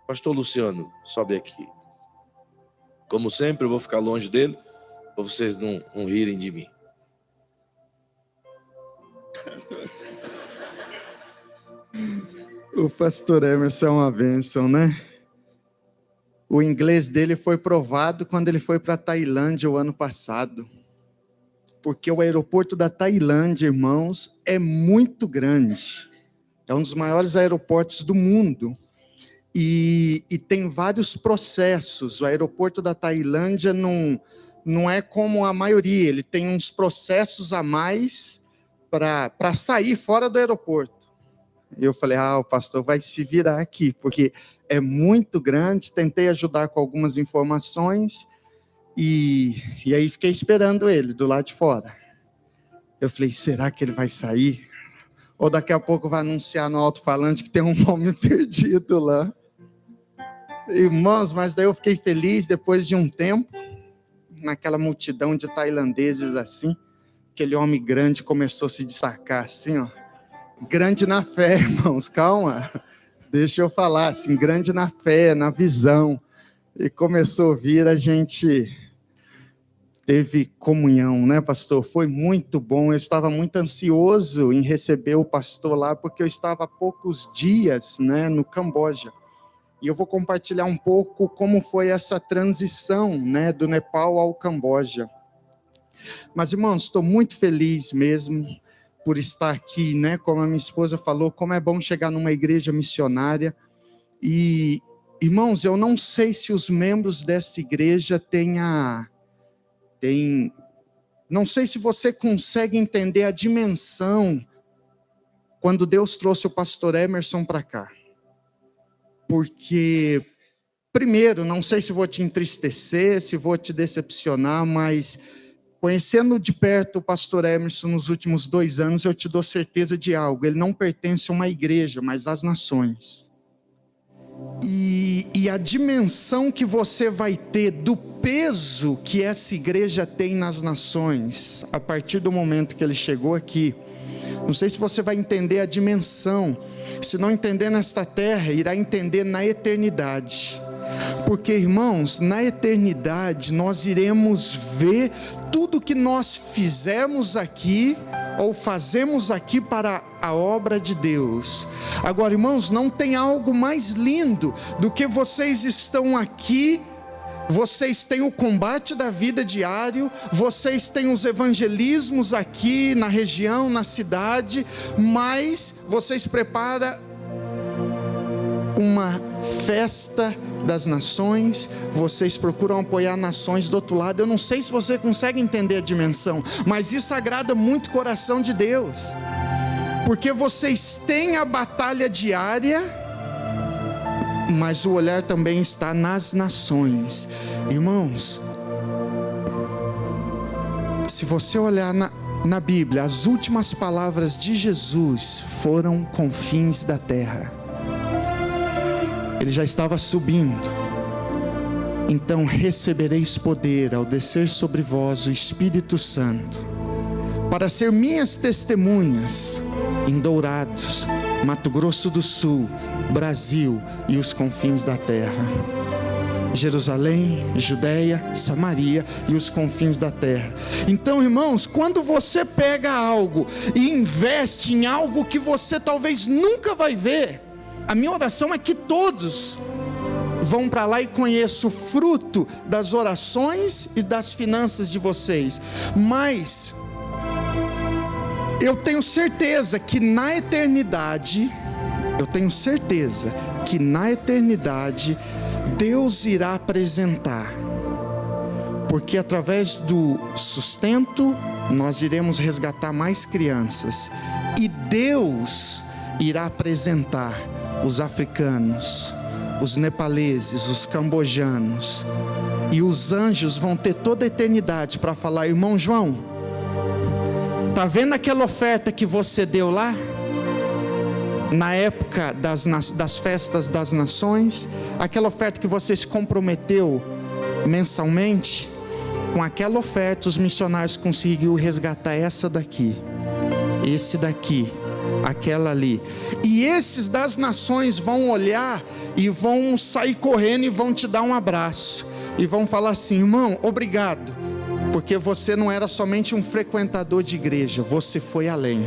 Pastor Luciano, sobe aqui. Como sempre, eu vou ficar longe dele, para vocês não rirem de mim. O pastor Emerson é uma bênção, né? O inglês dele foi provado quando ele foi para a Tailândia o ano passado. Porque o aeroporto da Tailândia, irmãos, é muito grande. É um dos maiores aeroportos do mundo. E tem vários processos. O aeroporto da Tailândia não é como a maioria. Ele tem uns processos a mais para sair fora do aeroporto. E eu falei, o pastor vai se virar aqui, porque é muito grande. Tentei ajudar com algumas informações. E aí fiquei esperando ele do lado de fora. Eu falei, será que ele vai sair? Ou daqui a pouco vai anunciar no alto-falante que tem um homem perdido lá. Irmãos, mas daí eu fiquei feliz depois de um tempo, naquela multidão de tailandeses assim, aquele homem grande começou a se destacar assim, ó. Grande na fé, irmãos, calma. Deixa eu falar assim, grande na fé, na visão. E começou a vir, a gente teve comunhão, né, pastor? Foi muito bom. Eu estava muito ansioso em receber o pastor lá, porque eu estava há poucos dias, né, no Camboja. E eu vou compartilhar um pouco como foi essa transição, né, do Nepal ao Camboja. Mas, irmãos, estou muito feliz mesmo por estar aqui, né? Como a minha esposa falou, como é bom chegar numa igreja missionária. E, irmãos, eu não sei se os membros dessa igreja não sei se você consegue entender a dimensão quando Deus trouxe o pastor Emerson para cá. Porque, primeiro, não sei se vou te entristecer, se vou te decepcionar, mas conhecendo de perto o pastor Emerson nos últimos 2 anos, eu te dou certeza de algo. Ele não pertence a uma igreja, mas às nações. E a dimensão que você vai ter do peso que essa igreja tem nas nações, a partir do momento que ele chegou aqui, não sei se você vai entender a dimensão. Se não entender nesta terra, irá entender na eternidade. Porque, irmãos, na eternidade nós iremos ver tudo que nós fizermos aqui ou fazemos aqui para a obra de Deus. Agora, irmãos, não tem algo mais lindo do que vocês estão aqui. Vocês têm o combate da vida diário, vocês têm os evangelismos aqui na região, na cidade, mas vocês preparam uma festa das nações, vocês procuram apoiar nações do outro lado. Eu não sei se você consegue entender a dimensão, mas isso agrada muito o coração de Deus, porque vocês têm a batalha diária, mas o olhar também está nas nações. Irmãos, se você olhar na Bíblia, as últimas palavras de Jesus foram confins da terra. Ele já estava subindo. Então recebereis poder ao descer sobre vós o Espírito Santo, para ser minhas testemunhas em Dourados, Mato Grosso do Sul, Brasil e os confins da terra. Jerusalém, Judeia, Samaria e os confins da terra. Então, irmãos, quando você pega algo e investe em algo que você talvez nunca vai ver, a minha oração é que todos vão para lá e conheçam o fruto das orações e das finanças de vocês. Mas eu tenho certeza que na eternidade, Deus irá apresentar, porque através do sustento nós iremos resgatar mais crianças, e Deus irá apresentar os africanos, os nepaleses, os cambojanos, e os anjos vão ter toda a eternidade para falar: irmão João, está vendo aquela oferta que você deu lá? Na época das festas das nações, aquela oferta que você se comprometeu mensalmente, com aquela oferta os missionários conseguiram resgatar essa daqui, esse daqui, aquela ali. E esses das nações vão olhar e vão sair correndo e vão te dar um abraço. E vão falar assim: irmão, obrigado. Porque você não era somente um frequentador de igreja, você foi além.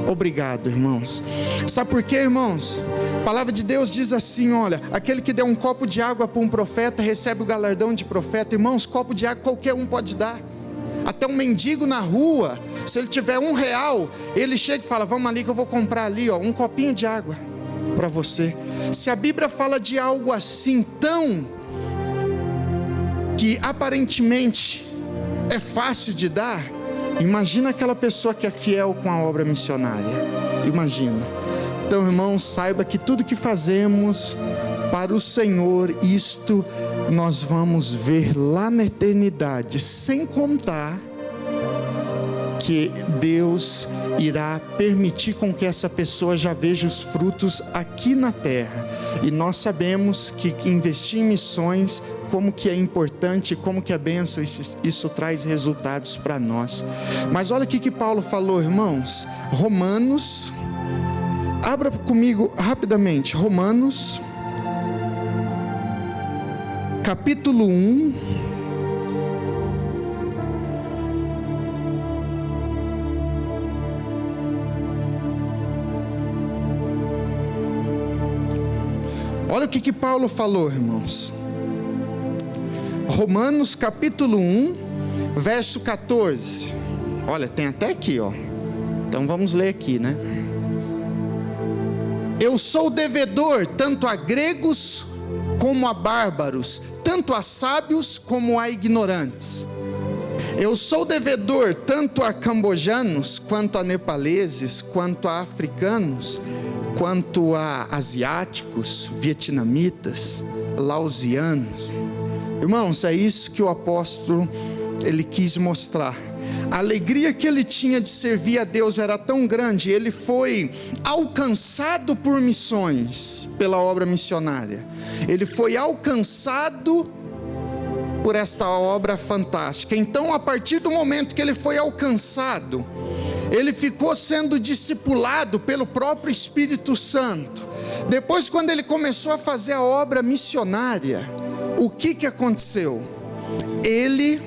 Obrigado, irmãos. Sabe por quê, irmãos? A palavra de Deus diz assim, olha: aquele que deu um copo de água para um profeta, recebe o galardão de profeta. Irmãos, copo de água qualquer um pode dar. Até um mendigo na rua, se ele tiver R$1, ele chega e fala: vamos ali que eu vou comprar ali, ó, um copinho de água para você. Se a Bíblia fala de algo assim tão, que aparentemente é fácil de dar, imagina aquela pessoa que é fiel com a obra missionária. Imagina. Então, irmãos, saiba que tudo que fazemos para o Senhor, isto nós vamos ver lá na eternidade, sem contar que Deus irá permitir com que essa pessoa já veja os frutos aqui na terra. E nós sabemos que investir em missões, como que é importante, como que é bênção, isso traz resultados para nós. Mas olha o que Paulo falou, irmãos. Romanos, abra comigo rapidamente, Romanos, capítulo 1, olha o que Paulo falou, irmãos. Romanos capítulo 1, verso 14. Olha, tem até aqui, ó. Então vamos ler aqui, né? Eu sou devedor tanto a gregos como a bárbaros, tanto a sábios como a ignorantes. Eu sou devedor tanto a cambojanos, quanto a nepaleses, quanto a africanos, quanto a asiáticos, vietnamitas, laosianos. Irmãos, é isso que o apóstolo, ele quis mostrar. A alegria que ele tinha de servir a Deus era tão grande, ele foi alcançado por missões, pela obra missionária. Ele foi alcançado por esta obra fantástica. Então, a partir do momento que ele foi alcançado, ele ficou sendo discipulado pelo próprio Espírito Santo. Depois, quando ele começou a fazer a obra missionária, o que aconteceu? Ele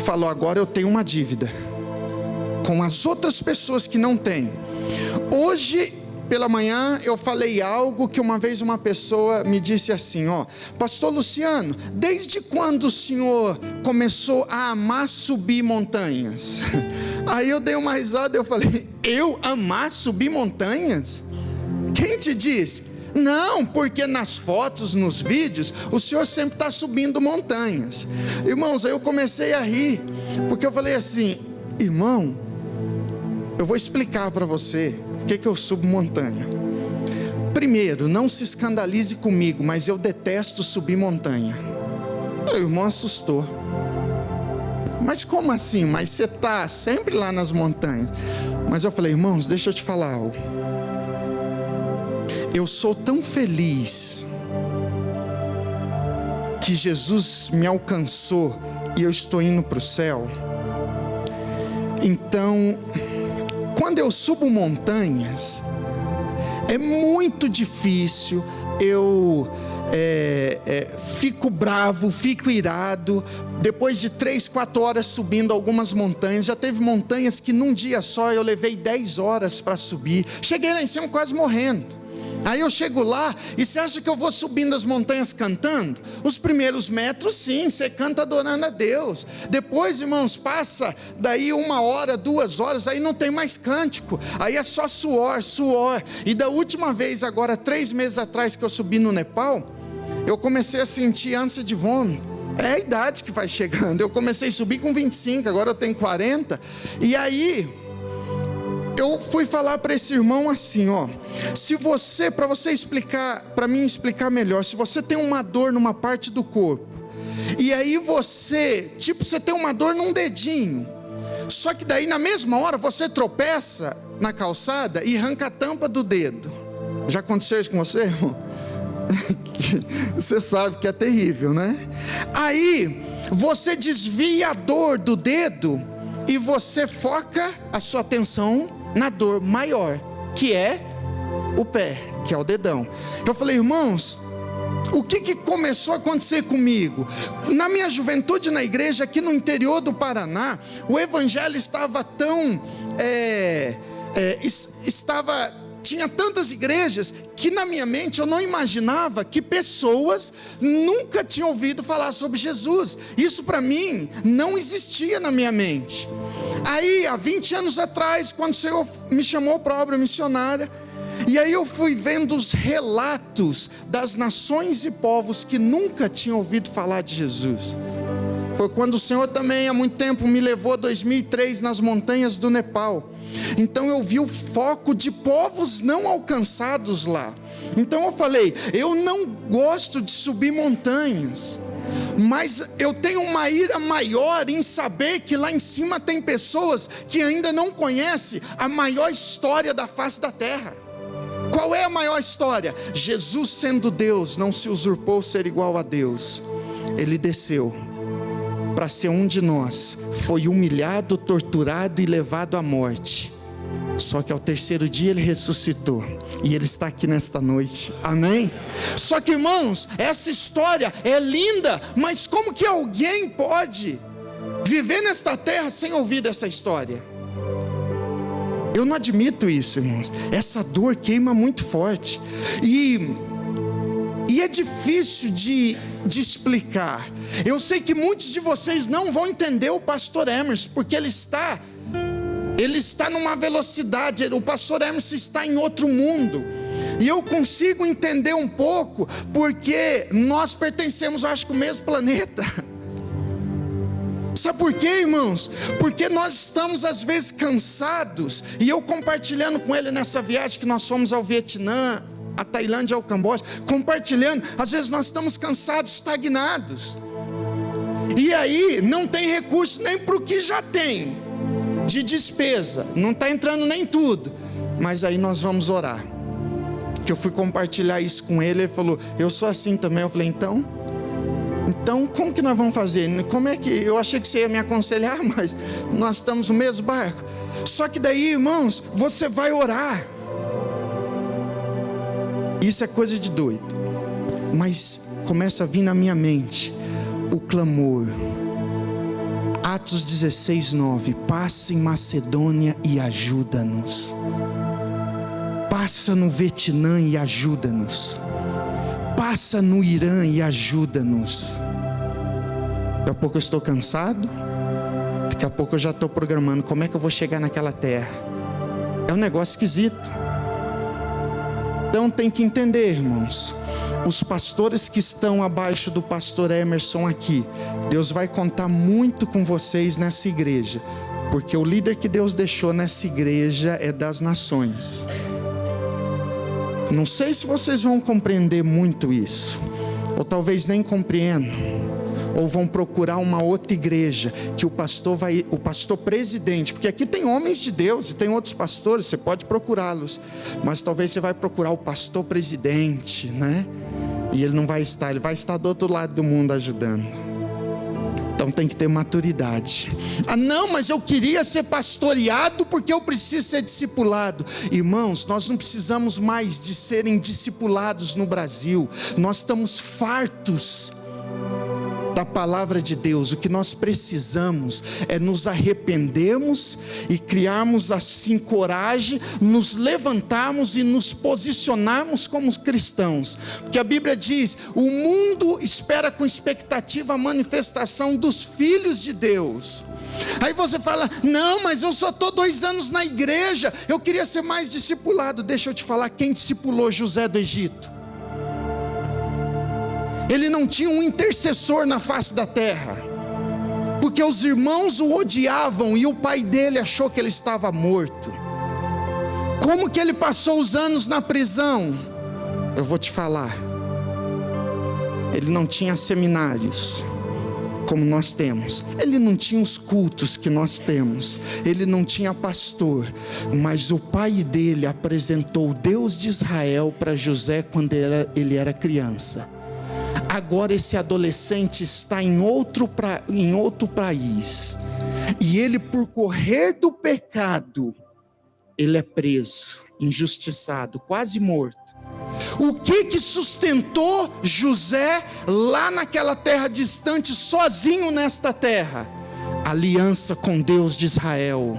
falou: agora eu tenho uma dívida com as outras pessoas que não têm. Hoje pela manhã eu falei algo que uma vez uma pessoa me disse assim: ó, pastor Luciano, desde quando o senhor começou a amar subir montanhas? Aí eu dei uma risada e eu falei: eu amar subir montanhas? Quem te disse? Não, porque nas fotos, nos vídeos, o senhor sempre está subindo montanhas. Irmãos, aí eu comecei a rir, porque eu falei assim: irmão, eu vou explicar para você por que eu subo montanha. Primeiro, não se escandalize comigo, mas eu detesto subir montanha. O irmão assustou. Mas como assim? Mas você está sempre lá nas montanhas. Mas eu falei: irmãos, deixa eu te falar algo. Eu sou tão feliz que Jesus me alcançou e eu estou indo para o céu. Então, quando eu subo montanhas, é muito difícil, eu fico bravo, fico irado, depois de 3, 4 horas subindo algumas montanhas. Já teve montanhas que num dia só eu levei 10 horas para subir, cheguei lá em cima quase morrendo. Aí eu chego lá, e você acha que eu vou subindo as montanhas cantando? Os primeiros metros sim, você canta adorando a Deus. Depois, irmãos, passa daí 1 hora, 2 horas, aí não tem mais cântico, aí é só suor. E da última vez, agora 3 meses atrás que eu subi no Nepal, eu comecei a sentir ânsia de vômito. É a idade que vai chegando. Eu comecei a subir com 25, agora eu tenho 40. E aí eu fui falar para esse irmão assim, ó: se você, para você explicar, para mim explicar melhor, se você tem uma dor numa parte do corpo, e aí você tem uma dor num dedinho, só que daí na mesma hora você tropeça na calçada e arranca a tampa do dedo. Já aconteceu isso com você, irmão? Você sabe que é terrível, né? Aí você desvia a dor do dedo e você foca a sua atenção na dor maior, que é o pé, que é o dedão. Eu falei, irmãos, o que começou a acontecer comigo? Na minha juventude na igreja, aqui no interior do Paraná, o evangelho estava tão... tinha tantas igrejas que na minha mente eu não imaginava que pessoas nunca tinham ouvido falar sobre Jesus. Isso para mim não existia na minha mente. Aí há 20 anos atrás, quando o Senhor me chamou para a obra missionária, e aí eu fui vendo os relatos das nações e povos que nunca tinham ouvido falar de Jesus. Foi quando o Senhor também há muito tempo me levou, 2003, nas montanhas do Nepal. Então eu vi o foco de povos não alcançados lá. Então eu falei, eu não gosto de subir montanhas, mas eu tenho uma ira maior em saber que lá em cima tem pessoas que ainda não conhecem a maior história da face da terra. Qual é a maior história? Jesus, sendo Deus, não se usurpou ser igual a Deus. Ele desceu para ser um de nós, foi humilhado, torturado e levado à morte. Só que ao terceiro dia ele ressuscitou, e ele está aqui nesta noite, amém? Só que, irmãos, essa história é linda, mas como que alguém pode viver nesta terra sem ouvir dessa história? Eu não admito isso, irmãos. Essa dor queima muito forte, e é difícil de explicar. Eu sei que muitos de vocês não vão entender o pastor Emerson, porque ele está numa velocidade, o pastor Emerson está em outro mundo, e eu consigo entender um pouco, porque nós pertencemos, acho que, ao mesmo planeta. Sabe por quê, irmãos? Porque nós estamos às vezes cansados, e eu compartilhando com ele nessa viagem que nós fomos ao Vietnã, a Tailândia, ao Camboja, compartilhando, às vezes nós estamos cansados, estagnados, e aí não tem recurso nem para o que já tem de despesa, não está entrando nem tudo, mas aí nós vamos orar. Que eu fui compartilhar isso com ele, ele falou, eu sou assim também. Eu falei, então como que nós vamos fazer? Como é que, eu achei que você ia me aconselhar, mas nós estamos no mesmo barco. Só que daí, irmãos, você vai orar. Isso é coisa de doido, mas começa a vir na minha mente o clamor. Atos 16:9, passa em Macedônia e ajuda-nos. Passa no Vietnã e ajuda-nos. Passa no Irã e ajuda-nos. Daqui a pouco eu estou cansado, daqui a pouco eu já estou programando como é que eu vou chegar naquela terra. É um negócio esquisito. Então tem que entender, irmãos, os pastores que estão abaixo do pastor Emerson aqui, Deus vai contar muito com vocês nessa igreja, porque o líder que Deus deixou nessa igreja é das nações. Não sei se vocês vão compreender muito isso, ou talvez nem compreendam, ou vão procurar uma outra igreja, que o pastor presidente, porque aqui tem homens de Deus e tem outros pastores, você pode procurá-los, mas talvez você vai procurar o pastor presidente, né? E ele não vai estar, ele vai estar do outro lado do mundo ajudando. Então tem que ter maturidade. Ah não, mas eu queria ser pastoreado porque eu preciso ser discipulado. Irmãos, nós não precisamos mais de serem discipulados no Brasil. Nós estamos fartos da palavra de Deus. O que nós precisamos é nos arrependermos e criarmos assim coragem, nos levantarmos e nos posicionarmos como cristãos, porque a Bíblia diz, o mundo espera com expectativa a manifestação dos filhos de Deus. Aí você fala, não, mas eu só estou 2 anos na igreja, eu queria ser mais discipulado. Deixa eu te falar, quem discipulou José do Egito? Ele não tinha um intercessor na face da terra, porque os irmãos o odiavam e o pai dele achou que ele estava morto. Como que ele passou os anos na prisão? Eu vou te falar. Ele não tinha seminários como nós temos, ele não tinha os cultos que nós temos, ele não tinha pastor, mas o pai dele apresentou o Deus de Israel para José quando ele era criança. Agora esse adolescente está em outro país, e ele, por correr do pecado, ele é preso, injustiçado, quase morto. O que sustentou José lá naquela terra distante, sozinho nesta terra? Aliança com Deus de Israel,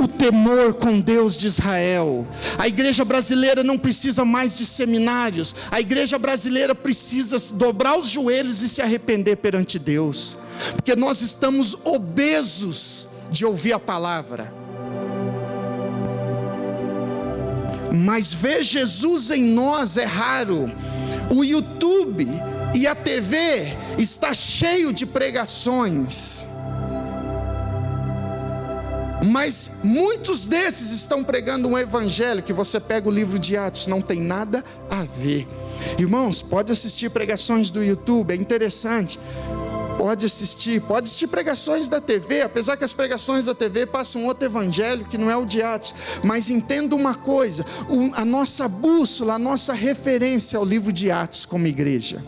o temor com Deus de Israel. A igreja brasileira não precisa mais de seminários, a igreja brasileira precisa dobrar os joelhos e se arrepender perante Deus, porque nós estamos obesos de ouvir a palavra. Mas ver Jesus em nós é raro. O YouTube e a TV está cheio de pregações, mas muitos desses estão pregando um evangelho que você pega o livro de Atos, não tem nada a ver. Irmãos, pode assistir pregações do YouTube, é interessante. Pode assistir pregações da TV, apesar que as pregações da TV passam outro evangelho que não é o de Atos. Mas entenda uma coisa, a nossa bússola, a nossa referência é o livro de Atos como igreja.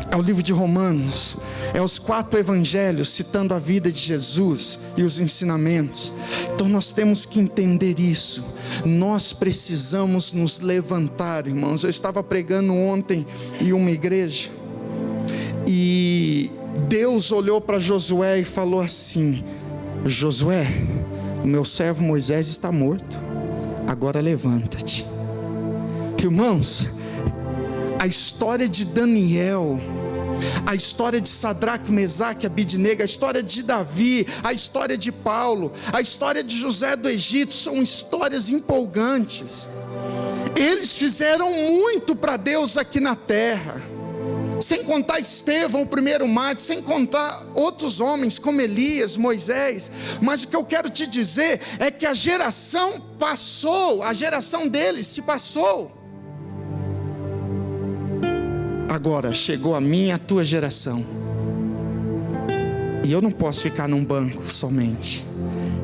É o livro de Romanos, é os 4 evangelhos citando a vida de Jesus e os ensinamentos. Então nós temos que entender isso. Nós precisamos nos levantar, irmãos. Eu estava pregando ontem em uma igreja, e Deus olhou para Josué e falou assim: Josué, o meu servo Moisés está morto, agora levanta-te. Irmãos, a história de Daniel, a história de Sadraque, Mesaque, Abidnego, a história de Davi, a história de Paulo, a história de José do Egito, são histórias empolgantes. Eles fizeram muito para Deus aqui na terra, sem contar Estevão, o primeiro mártir, sem contar outros homens como Elias, Moisés. Mas o que eu quero te dizer é que a geração passou, a geração deles se passou. Agora chegou a minha e a tua geração, e eu não posso ficar num banco somente.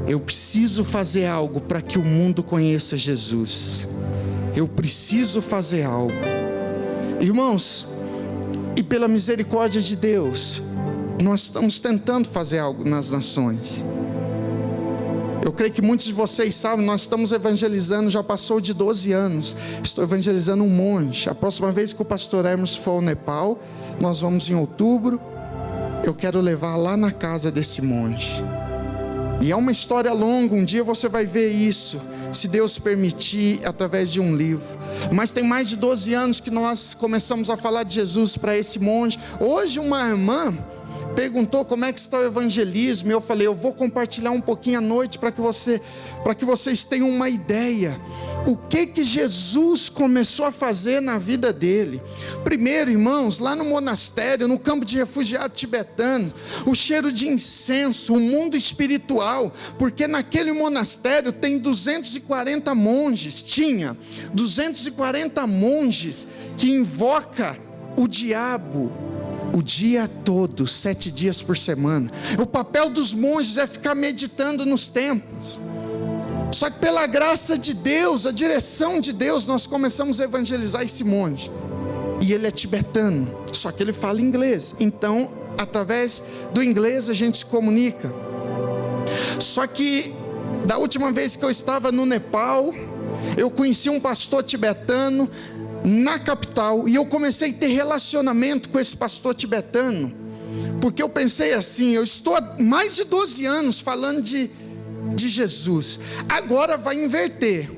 Eu preciso fazer algo para que o mundo conheça Jesus. Eu preciso fazer algo, irmãos. E pela misericórdia de Deus, nós estamos tentando fazer algo nas nações. Eu creio que muitos de vocês sabem, nós estamos evangelizando, já passou de 12 anos. Estou evangelizando um monte. A próxima vez que o pastor Hermes for ao Nepal, nós vamos em outubro. Eu quero levar lá na casa desse monte. E é uma história longa, um dia você vai ver isso, se Deus permitir, através de um livro. Mas tem mais de 12 anos que nós começamos a falar de Jesus para esse monte. Hoje uma irmã perguntou como é que está o evangelismo, e eu falei, eu vou compartilhar um pouquinho à noite para que vocês tenham uma ideia. O que Jesus começou a fazer na vida dele? Primeiro, irmãos, lá no monastério, no campo de refugiado tibetano, o cheiro de incenso, o mundo espiritual, porque naquele monastério tem 240 monges, tinha 240 monges que invoca o diabo o dia todo, 7 dias por semana. O papel dos monges é ficar meditando nos templos. Só que pela graça de Deus, a direção de Deus, nós começamos a evangelizar esse monge. E ele é tibetano, só que ele fala inglês. Então, através do inglês a gente se comunica. Só que da última vez que eu estava no Nepal, eu conheci um pastor tibetano na capital, e eu comecei a ter relacionamento com esse pastor tibetano, porque eu pensei assim, eu estou há mais de 12 anos falando de Jesus, agora vai inverter.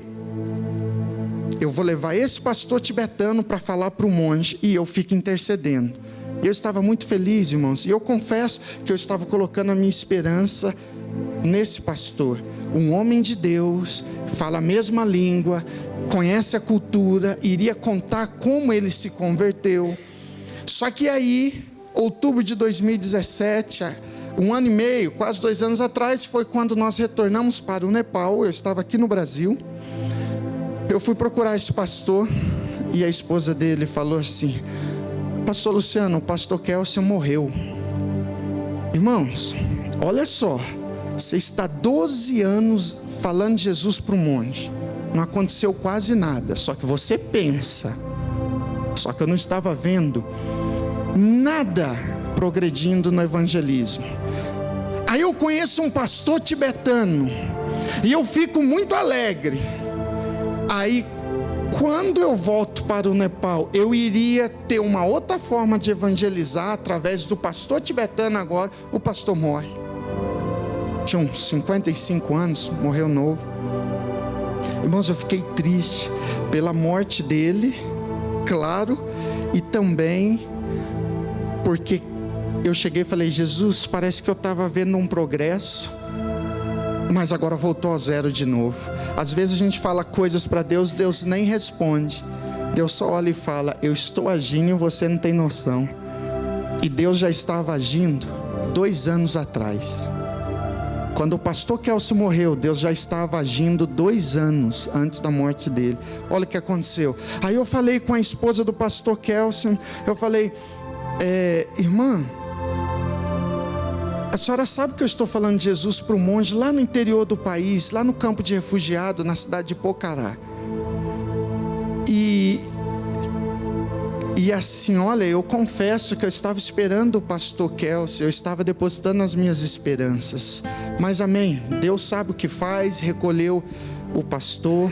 Eu vou levar esse pastor tibetano para falar para o monge, e eu fico intercedendo. Eu estava muito feliz, irmãos, e eu confesso que eu estava colocando a minha esperança nesse pastor, um homem de Deus, fala a mesma língua, conhece a cultura, iria contar como ele se converteu. Só que aí, outubro de 2017, 1 ano e meio, quase 2 anos atrás, foi quando nós retornamos para o Nepal. Eu estava aqui no Brasil, eu fui procurar esse pastor, e a esposa dele falou assim, pastor Luciano, o pastor Kelsen morreu. Irmãos, olha só, você está 12 anos falando de Jesus para um monge, não aconteceu quase nada, só que você pensa, só que eu não estava vendo nada progredindo no evangelismo. Aí eu conheço um pastor tibetano, E eu fico muito alegre. Aí, quando eu volto para o Nepal, eu iria ter uma outra forma de evangelizar através do pastor tibetano agora. O pastor morre. Tinha uns 55 anos, morreu novo. Irmãos, eu fiquei triste pela morte dele, claro, e também porque eu cheguei e falei: Jesus, parece que eu estava vendo um progresso, mas agora voltou ao zero de novo. Às vezes a gente fala coisas para Deus, Deus nem responde. Deus só olha e fala: eu estou agindo e você não tem noção. E Deus já estava agindo 2 anos atrás. Quando o pastor Kelso morreu, Deus já estava agindo 2 anos antes da morte dele. Olha o que aconteceu. Aí eu falei com a esposa do pastor Kelso, eu falei: irmã, a senhora sabe que eu estou falando de Jesus para um monge lá no interior do país, lá no campo de refugiado, na cidade de Pocará. E assim, olha, eu confesso que eu estava esperando o pastor Kelso, eu estava depositando as minhas esperanças. Mas amém, Deus sabe o que faz, recolheu o pastor.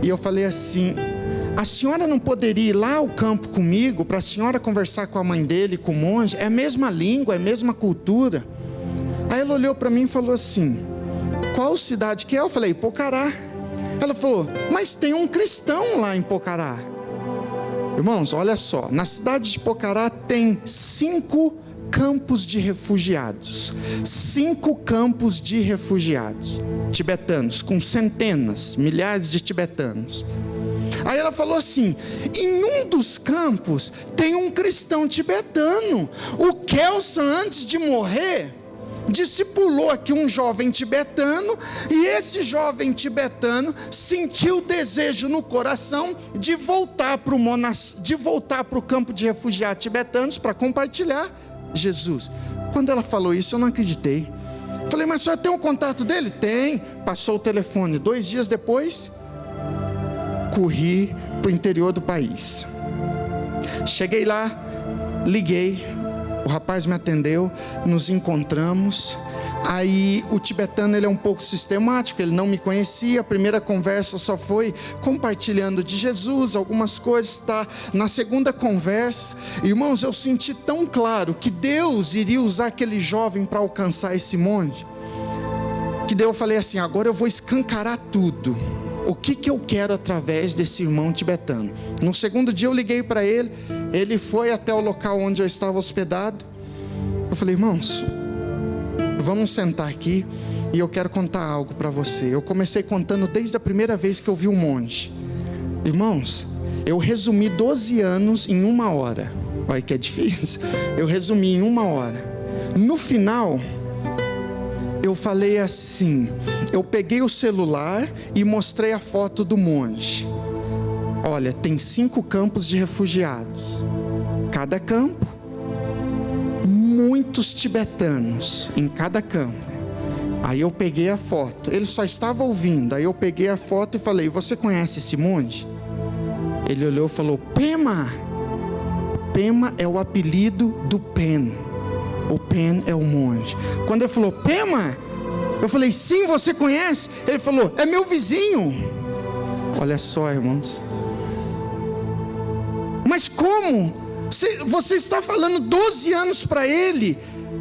E eu falei assim: a senhora não poderia ir lá ao campo comigo, para a senhora conversar com a mãe dele, com o monge? É a mesma língua, é a mesma cultura. Aí ela olhou para mim e falou assim: qual cidade que é? Eu falei: Pocará. Ela falou: mas tem um cristão lá em Pocará. Irmãos, olha só, na cidade de Pocará tem 5 campos de refugiados. 5 campos de refugiados tibetanos, com centenas, milhares de tibetanos. Aí ela falou assim: em um dos campos tem um cristão tibetano. O Kelso, antes de morrer, discipulou aqui um jovem tibetano, e esse jovem tibetano sentiu o desejo no coração de voltar para o campo de refugiados tibetanos para compartilhar Jesus. Quando ela falou isso, eu não acreditei. Falei: mas a senhora tem o contato dele? Tem. Passou o telefone. 2 dias depois, corri para o interior do país. Cheguei lá, liguei. O rapaz me atendeu, nos encontramos. Aí o tibetano, ele é um pouco sistemático, ele não me conhecia. A primeira conversa só foi compartilhando de Jesus, algumas coisas, tá? Na segunda conversa, irmãos, eu senti tão claro que Deus iria usar aquele jovem para alcançar esse monte, que daí eu falei assim: agora eu vou escancarar tudo. O que eu quero através desse irmão tibetano? No segundo dia eu liguei para ele. Ele foi até o local onde eu estava hospedado. Eu falei: irmãos, vamos sentar aqui e eu quero contar algo para você. Eu comecei contando desde a primeira vez que eu vi um monge. Irmãos, eu resumi 12 anos em 1 hora. Olha que é difícil. Eu resumi em 1 hora. No final, eu falei assim, eu peguei o celular e mostrei a foto do monge. Olha, tem 5 campos de refugiados. Cada campo, muitos tibetanos em cada campo. Aí eu peguei a foto. Ele só estava ouvindo. Aí eu peguei a foto e falei: você conhece esse monge? Ele olhou e falou: Pema. Pema é o apelido do Pen. O Pen é o monge. Quando ele falou: Pema, eu falei: sim, você conhece? Ele falou: é meu vizinho. Olha só, irmãos. Mas como? Você está falando 12 anos para ele?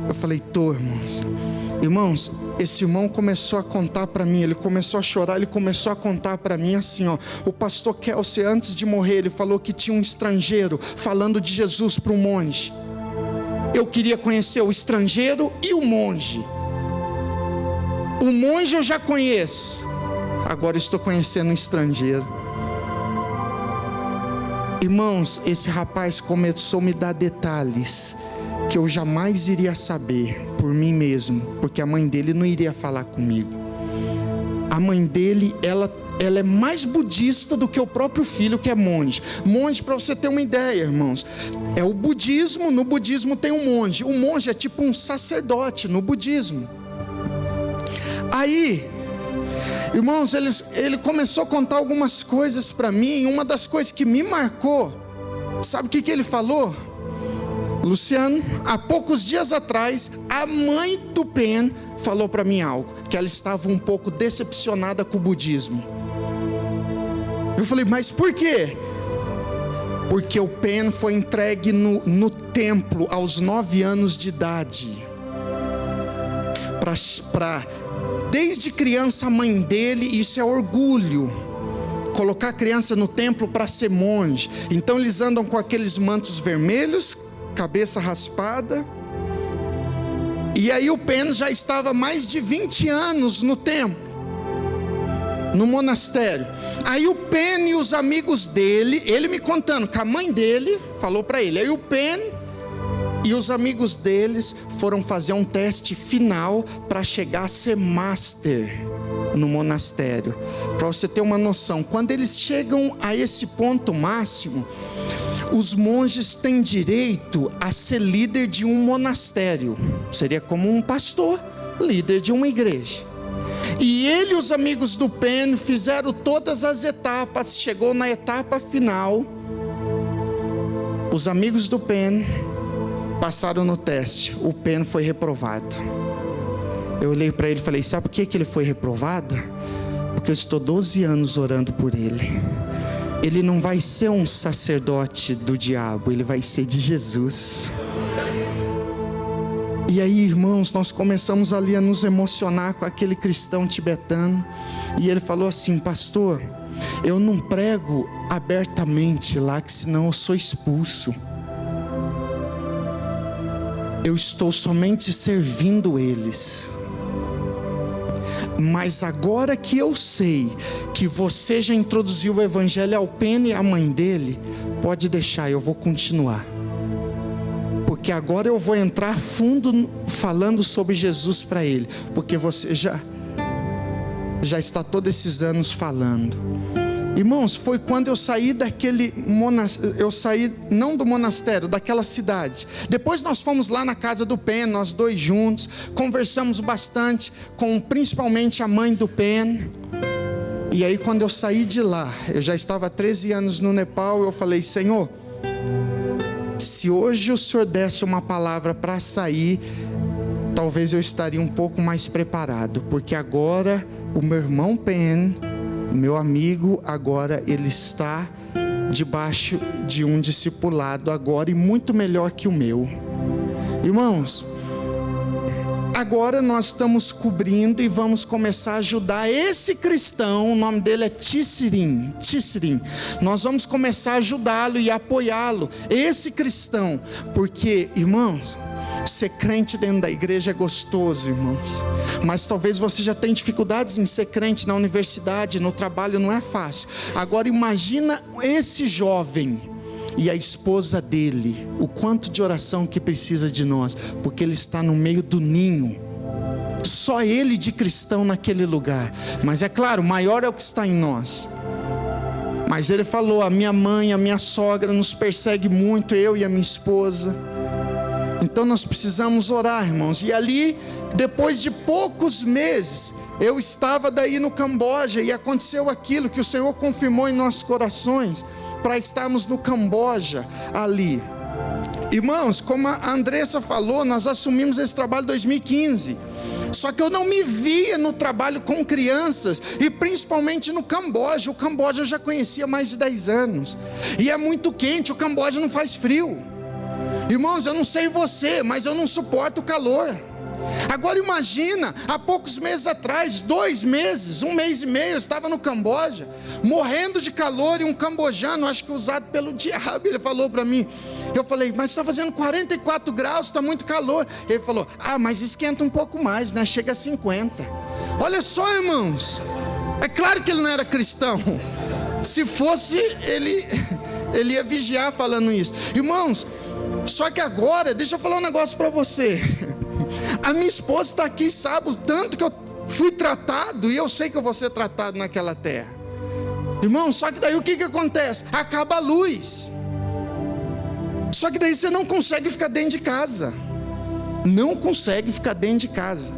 Eu falei: tô, irmãos. Irmãos, esse irmão começou a contar para mim, ele começou a chorar, ele começou a contar para mim assim, ó: o pastor Kelso, antes de morrer, ele falou que tinha um estrangeiro falando de Jesus para um monge. Eu queria conhecer o estrangeiro e o monge. O monge eu já conheço, agora estou conhecendo um estrangeiro. Irmãos, esse rapaz começou a me dar detalhes que eu jamais iria saber por mim mesmo, porque a mãe dele não iria falar comigo. A mãe dele, ela é mais budista do que o próprio filho, que é monge. Monge, para você ter uma ideia, irmãos, é o budismo. No budismo tem um monge. O monge é tipo um sacerdote no budismo. Aí, irmãos, ele começou a contar algumas coisas para mim. Uma das coisas que me marcou, sabe o que ele falou? Luciano, há poucos dias atrás, a mãe do Pen falou para mim algo, que ela estava um pouco decepcionada com o budismo. Eu falei, mas por quê? Porque o Pen foi entregue no templo aos 9 anos de idade. Desde criança a mãe dele, isso é orgulho, colocar a criança no templo para ser monge. Então eles andam com aqueles mantos vermelhos, cabeça raspada. E aí o Pen já estava mais de 20 anos no templo, no monastério. Aí o Pen e os amigos dele, ele me contando que a mãe dele falou para ele. Aí o Pen e os amigos deles foram fazer um teste final para chegar a ser master no monastério. Para você ter uma noção, quando eles chegam a esse ponto máximo, os monges têm direito a ser líder de um monastério. Seria como um pastor, líder de uma igreja. E ele e os amigos do Pen fizeram todas as etapas. Chegou na etapa final, os amigos do Pen passaram no teste. O Pen foi reprovado. Eu olhei para ele e falei, sabe por que ele foi reprovado? Porque eu estou 12 anos orando por ele. Ele não vai ser um sacerdote do diabo, ele vai ser de Jesus. E aí, irmãos, nós começamos ali a nos emocionar com aquele cristão tibetano. E ele falou assim, pastor, eu não prego abertamente lá, que senão eu sou expulso. Eu estou somente servindo eles. Mas agora que eu sei que você já introduziu o evangelho ao Pen e à mãe dele, pode deixar, eu vou continuar. Porque agora eu vou entrar fundo falando sobre Jesus para ele. Porque você já está todos esses anos falando. Irmãos, foi quando eu saí daquele monastério, eu saí não do monastério, daquela cidade. Depois nós fomos lá na casa do Pen, nós dois juntos, conversamos bastante com principalmente a mãe do Pen. E aí quando eu saí de lá, eu já estava há 13 anos no Nepal, eu falei, Senhor, se hoje o Senhor desse uma palavra para sair, talvez eu estaria um pouco mais preparado, porque agora o meu irmão Pen, meu amigo, agora ele está debaixo de um discipulado agora e muito melhor que o meu. Irmãos, agora nós estamos cobrindo e vamos começar a ajudar esse cristão, o nome dele é Tisirin. Nós vamos começar a ajudá-lo e apoiá-lo, esse cristão, porque, irmãos, ser crente dentro da igreja é gostoso, irmãos, mas talvez você já tenha dificuldades em ser crente na universidade, no trabalho, não é fácil. Agora imagina esse jovem e a esposa dele, o quanto de oração que precisa de nós, porque ele está no meio do ninho, só ele de cristão naquele lugar. Mas é claro, maior é o que está em nós. Mas ele falou, a minha mãe, a minha sogra nos persegue muito, eu e a minha esposa. Então nós precisamos orar, irmãos. E ali, depois de poucos meses, eu estava daí no Camboja, e aconteceu aquilo que o Senhor confirmou em nossos corações, para estarmos no Camboja ali. Irmãos, como a Andressa falou, nós assumimos esse trabalho em 2015. Só que eu não me via no trabalho com crianças, e principalmente no Camboja. O Camboja eu já conhecia há mais de 10 anos. E é muito quente, o Camboja não faz frio. Irmãos, eu não sei você, mas eu não suporto o calor. Agora imagina, há poucos meses atrás, 2 meses, 1 mês e meio, eu estava no Camboja, morrendo de calor, e um cambojano, acho que usado pelo diabo, ele falou para mim, eu falei, mas está fazendo 44 graus, está muito calor. Ele falou, mas esquenta um pouco mais, né? Chega a 50. Olha só, irmãos, é claro que ele não era cristão. Se fosse, ele ia vigiar falando isso. Irmãos, só que agora, deixa eu falar um negócio para você. A minha esposa está aqui, sabe o tanto que eu fui tratado, e eu sei que eu vou ser tratado naquela terra. Irmão, só que daí o que acontece? Acaba a luz. Só que daí você não consegue ficar dentro de casa. Não consegue ficar dentro de casa.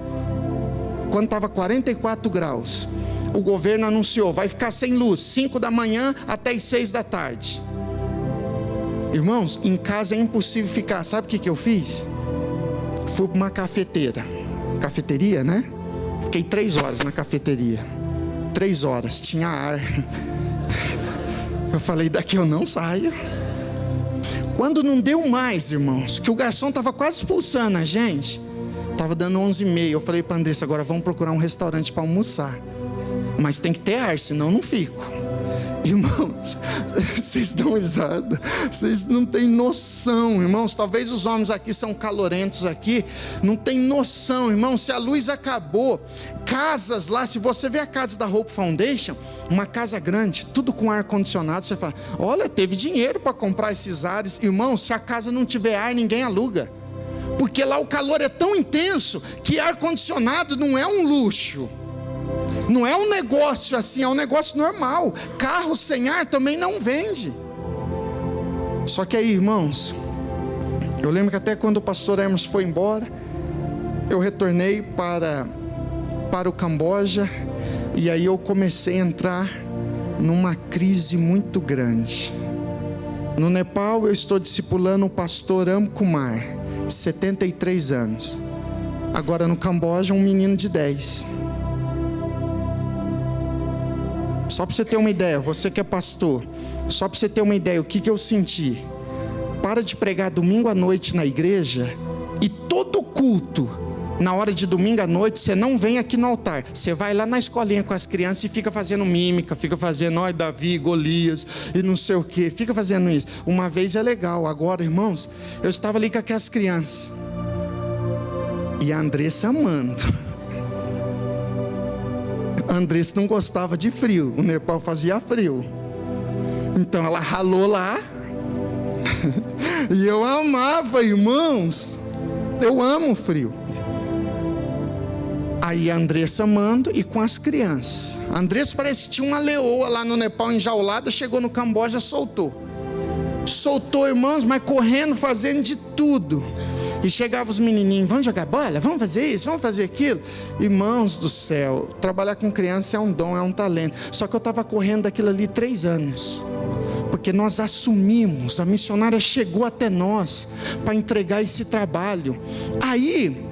Quando estava 44 graus, o governo anunciou, vai ficar sem luz, 5 da manhã até as 6 da tarde. Irmãos, em casa é impossível ficar. Sabe o que eu fiz? Fui para uma cafeteria, né? Fiquei 3 horas na cafeteria. 3 horas, tinha ar. Eu falei, daqui eu não saio. Quando não deu mais, irmãos, que o garçom estava quase expulsando a gente, estava dando 11h30. Eu falei para a Andressa, agora vamos procurar um restaurante para almoçar. Mas tem que ter ar, senão não fico. Irmãos, vocês dão risada, vocês não têm noção, irmãos. Talvez os homens aqui são calorentos aqui, não tem noção, irmãos. Se a luz acabou, casas lá, se você vê a casa da Hope Foundation, uma casa grande, tudo com ar condicionado, você fala, olha, teve dinheiro para comprar esses ares. Irmãos, se a casa não tiver ar, ninguém aluga, porque lá o calor é tão intenso que ar condicionado não é um luxo. Não é um negócio assim, é um negócio normal. Carro sem ar também não vende. Só que aí, irmãos, eu lembro que até quando o pastor Hermes foi embora, eu retornei para o Camboja, e aí eu comecei a entrar numa crise muito grande. No Nepal eu estou discipulando o pastor Ram Kumar, 73 anos. Agora no Camboja um menino de 10. Só para você ter uma ideia, você que é pastor, só para você ter uma ideia, o que eu senti? Para de pregar domingo à noite na igreja, e todo culto, na hora de domingo à noite, você não vem aqui no altar, você vai lá na escolinha com as crianças e fica fazendo mímica, fica fazendo, ó, Davi, Golias, e não sei o que, fica fazendo isso. Uma vez é legal, agora, irmãos, eu estava ali com aquelas crianças, e a Andressa amando. A Andressa não gostava de frio, o Nepal fazia frio, então ela ralou lá, e eu amava, irmãos, eu amo o frio. Aí a Andressa amando e com as crianças. A Andressa parece que tinha uma leoa lá no Nepal enjaulada, chegou no Camboja, soltou, irmãos, mas correndo, fazendo de tudo. E chegavam os menininhos, vamos jogar bola? Vamos fazer isso, vamos fazer aquilo. Irmãos do céu, trabalhar com criança é um dom, é um talento. Só que eu estava correndo daquilo ali 3 anos. Porque nós assumimos, a missionária chegou até nós para entregar esse trabalho. Aí,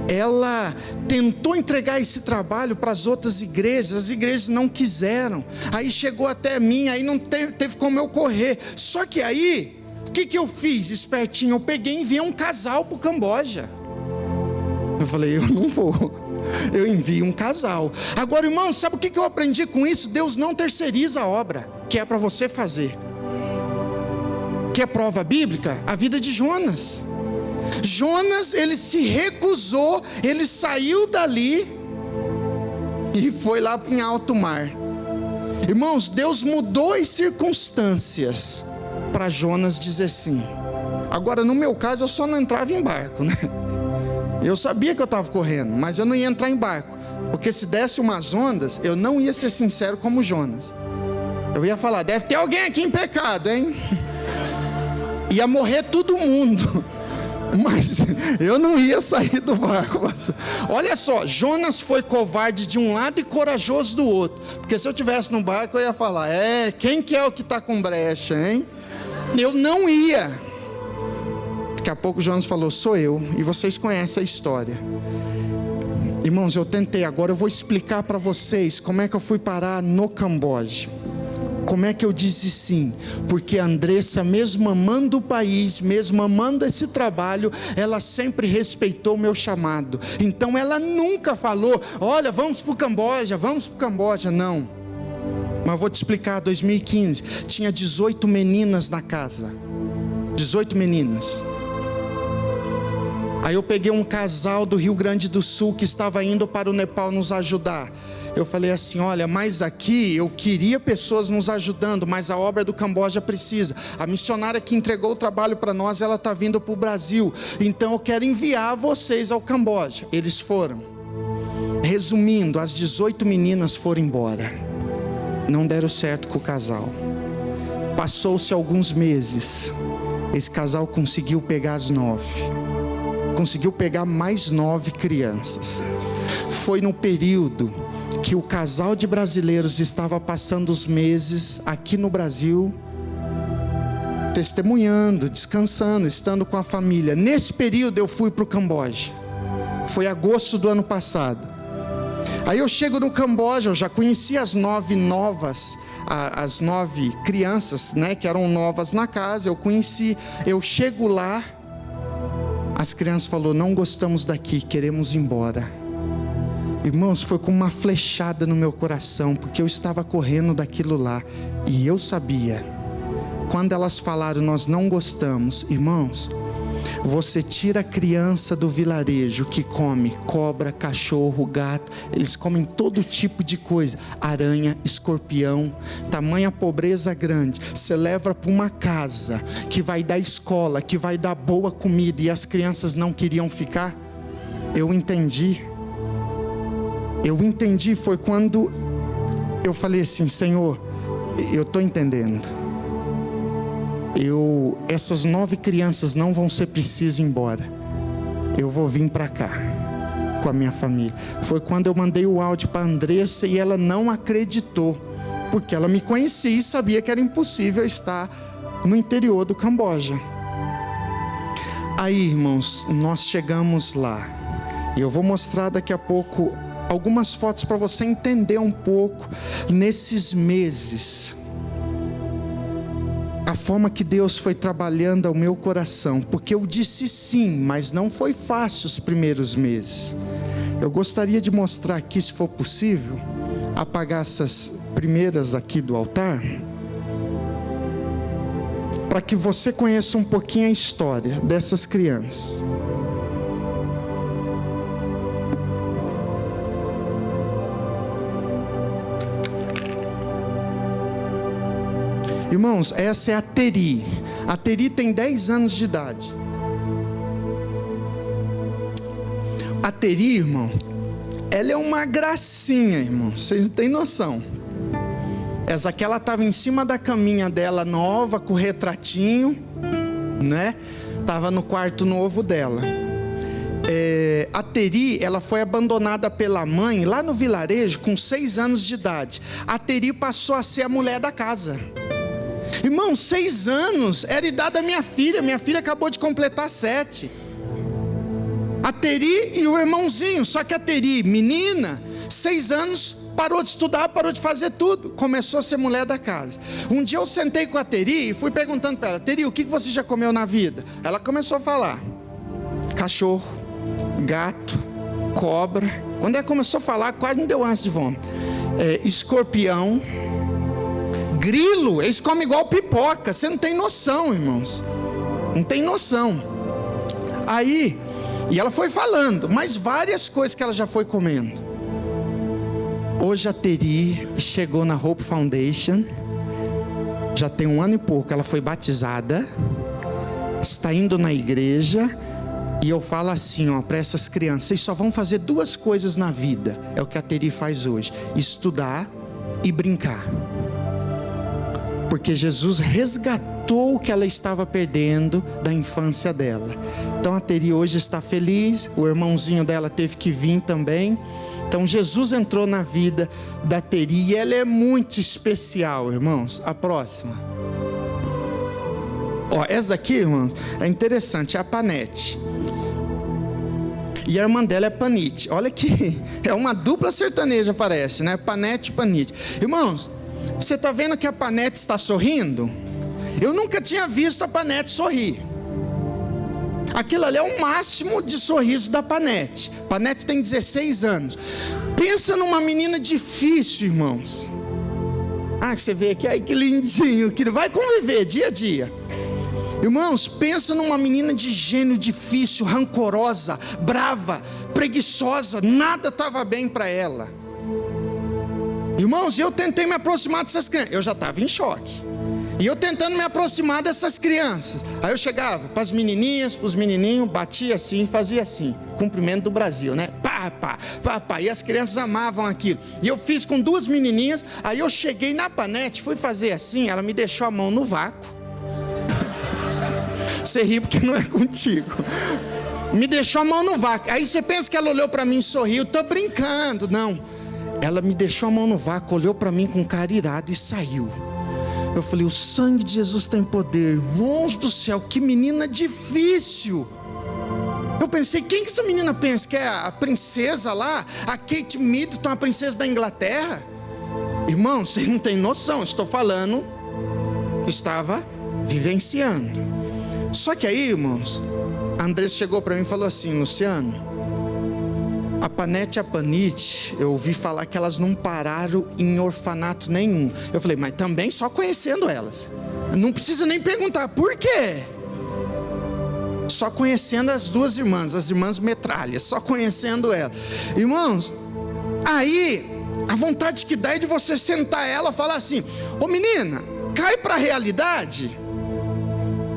ela tentou entregar esse trabalho para as outras igrejas, as igrejas não quiseram. Aí chegou até mim, aí não teve como eu correr. Só que aí, o que eu fiz, espertinho? Eu peguei e enviei um casal para o Camboja. Eu falei, eu não vou, eu envio um casal. Agora, irmão, sabe o que eu aprendi com isso? Deus não terceiriza a obra que é para você fazer. Que é prova bíblica? A vida de Jonas. Jonas, ele se recusou, ele saiu dali e foi lá em alto mar. Irmãos, Deus mudou as circunstâncias para Jonas dizer sim. Agora, no meu caso, eu só não entrava em barco, né? Eu sabia que eu estava correndo, mas eu não ia entrar em barco, porque se desse umas ondas, eu não ia ser sincero como Jonas. Eu ia falar, deve ter alguém aqui em pecado, hein? Ia morrer todo mundo. Mas eu não ia sair do barco. Olha só, Jonas foi covarde de um lado e corajoso do outro. Porque se eu estivesse no barco, eu ia falar, quem que é o que está com brecha, hein? Eu não ia. Daqui a pouco Jonas falou, sou eu. E vocês conhecem a história. Irmãos, eu tentei, agora eu vou explicar para vocês como é que eu fui parar no Camboja. Como é que eu disse sim? Porque a Andressa, mesmo amando o país, mesmo amando esse trabalho, ela sempre respeitou o meu chamado. Então ela nunca falou, olha, vamos para o Camboja, não. Mas eu vou te explicar, 2015, tinha 18 meninas na casa. 18 meninas. Aí eu peguei um casal do Rio Grande do Sul que estava indo para o Nepal nos ajudar. Eu falei assim, olha, mas aqui eu queria pessoas nos ajudando, mas a obra do Camboja precisa. A missionária que entregou o trabalho para nós, ela está vindo para o Brasil. Então eu quero enviar vocês ao Camboja. Eles foram. Resumindo, as 18 meninas foram embora. Não deram certo com o casal. Passou-se alguns meses. Esse casal conseguiu pegar as 9. Conseguiu pegar mais 9 crianças. Foi no período que o casal de brasileiros estava passando os meses aqui no Brasil, testemunhando, descansando, estando com a família. Nesse período eu fui para o Camboja. Foi agosto do ano passado. Aí eu chego no Camboja, eu já conheci as 9 crianças, né, que eram novas na casa. Eu conheci, eu chego lá, as crianças falaram: não gostamos daqui, queremos ir embora. Irmãos, foi como uma flechada no meu coração, porque eu estava correndo daquilo lá, e eu sabia, quando elas falaram nós não gostamos, irmãos, você tira a criança do vilarejo que come cobra, cachorro, gato, eles comem todo tipo de coisa, aranha, escorpião, tamanha pobreza grande, você leva para uma casa que vai dar escola, que vai dar boa comida, e as crianças não queriam ficar. Eu entendi, foi quando eu falei assim: Senhor, eu estou entendendo, essas 9 crianças não vão ser precisas ir embora, eu vou vir para cá com a minha família. Foi quando eu mandei o áudio para a Andressa e ela não acreditou, porque ela me conhecia e sabia que era impossível estar no interior do Camboja. Aí, irmãos, nós chegamos lá, e eu vou mostrar daqui a pouco algumas fotos para você entender um pouco, nesses meses, a forma que Deus foi trabalhando ao meu coração, porque eu disse sim, mas não foi fácil os primeiros meses. Eu gostaria de mostrar aqui, se for possível, apagar essas primeiras aqui do altar, para que você conheça um pouquinho a história dessas crianças. Irmãos, essa é a Teri. A Teri tem 10 anos de idade. A Teri, irmão, ela é uma gracinha, irmão. Vocês não têm noção. Essa aqui, ela estava em cima da caminha dela nova, com o retratinho, né? Estava no quarto novo dela. A Teri, ela foi abandonada pela mãe lá no vilarejo com 6 anos de idade. A Teri passou a ser a mulher da casa. Irmão, 6 anos era a idade da minha filha acabou de completar 7. A Teri e o irmãozinho, só que a Teri, menina, 6 anos, parou de estudar, parou de fazer tudo, começou a ser mulher da casa. Um dia eu sentei com a Teri e fui perguntando para ela: Teri, o que você já comeu na vida? Ela começou a falar: cachorro, gato, cobra. Quando ela começou a falar, quase me deu ânsia de vômito. Escorpião, grilo, eles comem igual pipoca. Você não tem noção, irmãos, não tem noção. Aí, e ela foi falando, mas várias coisas que ela já foi comendo. Hoje a Teri chegou na Hope Foundation, já tem 1 ano e pouco, ela foi batizada, está indo na igreja. E eu falo assim, ó, para essas crianças: vocês só vão fazer 2 coisas na vida. É o que a Teri faz hoje: estudar e brincar. Porque Jesus resgatou o que ela estava perdendo da infância dela. Então a Teri hoje está feliz, o irmãozinho dela teve que vir também. Então Jesus entrou na vida da Teri e ela é muito especial, irmãos. A próxima. Ó, essa aqui, irmãos, é interessante, é a Panete. E a irmã dela é Panite. Olha que é uma dupla sertaneja, parece, né? Panete e Panite. Irmãos, você está vendo que a Panete está sorrindo? Eu nunca tinha visto a Panete sorrir. Aquilo ali é o máximo de sorriso da Panete. Panete tem 16 anos. Pensa numa menina difícil, irmãos. Você vê aqui, ai que lindinho, que vai conviver dia a dia. Irmãos, pensa numa menina de gênio difícil, rancorosa, brava, preguiçosa, nada estava bem para ela. Irmãos, eu tentei me aproximar dessas crianças, eu já estava em choque. E eu tentando me aproximar dessas crianças. Aí eu chegava para as menininhas, para os menininhos, batia assim, fazia assim, cumprimento do Brasil, né? Pá, pá, pá, pá. E as crianças amavam aquilo. E eu fiz com 2 menininhas, aí eu cheguei na Panete, fui fazer assim, ela me deixou a mão no vácuo. Você ri porque não é contigo. Me deixou a mão no vácuo. Aí você pensa que ela olhou para mim e sorriu. Tô brincando. Não. Ela me deixou a mão no vácuo, olhou para mim com cara irada e saiu. Eu falei, o sangue de Jesus tem poder. Irmãos do céu, que menina difícil. Eu pensei, quem que essa menina pensa? Que é a princesa lá? A Kate Middleton, a princesa da Inglaterra? Irmão, vocês não têm noção. Estou falando que estava vivenciando. Só que aí, irmãos, a Andressa chegou para mim e falou assim, Luciano, a Panete e a Panite, eu ouvi falar que elas não pararam em orfanato nenhum. Eu falei, mas também só conhecendo elas. Não precisa nem perguntar, por quê? Só conhecendo as duas irmãs, as irmãs metralhas, só conhecendo elas. Irmãos, aí, a vontade que dá é de você sentar ela e falar assim, ô menina, cai para a realidade,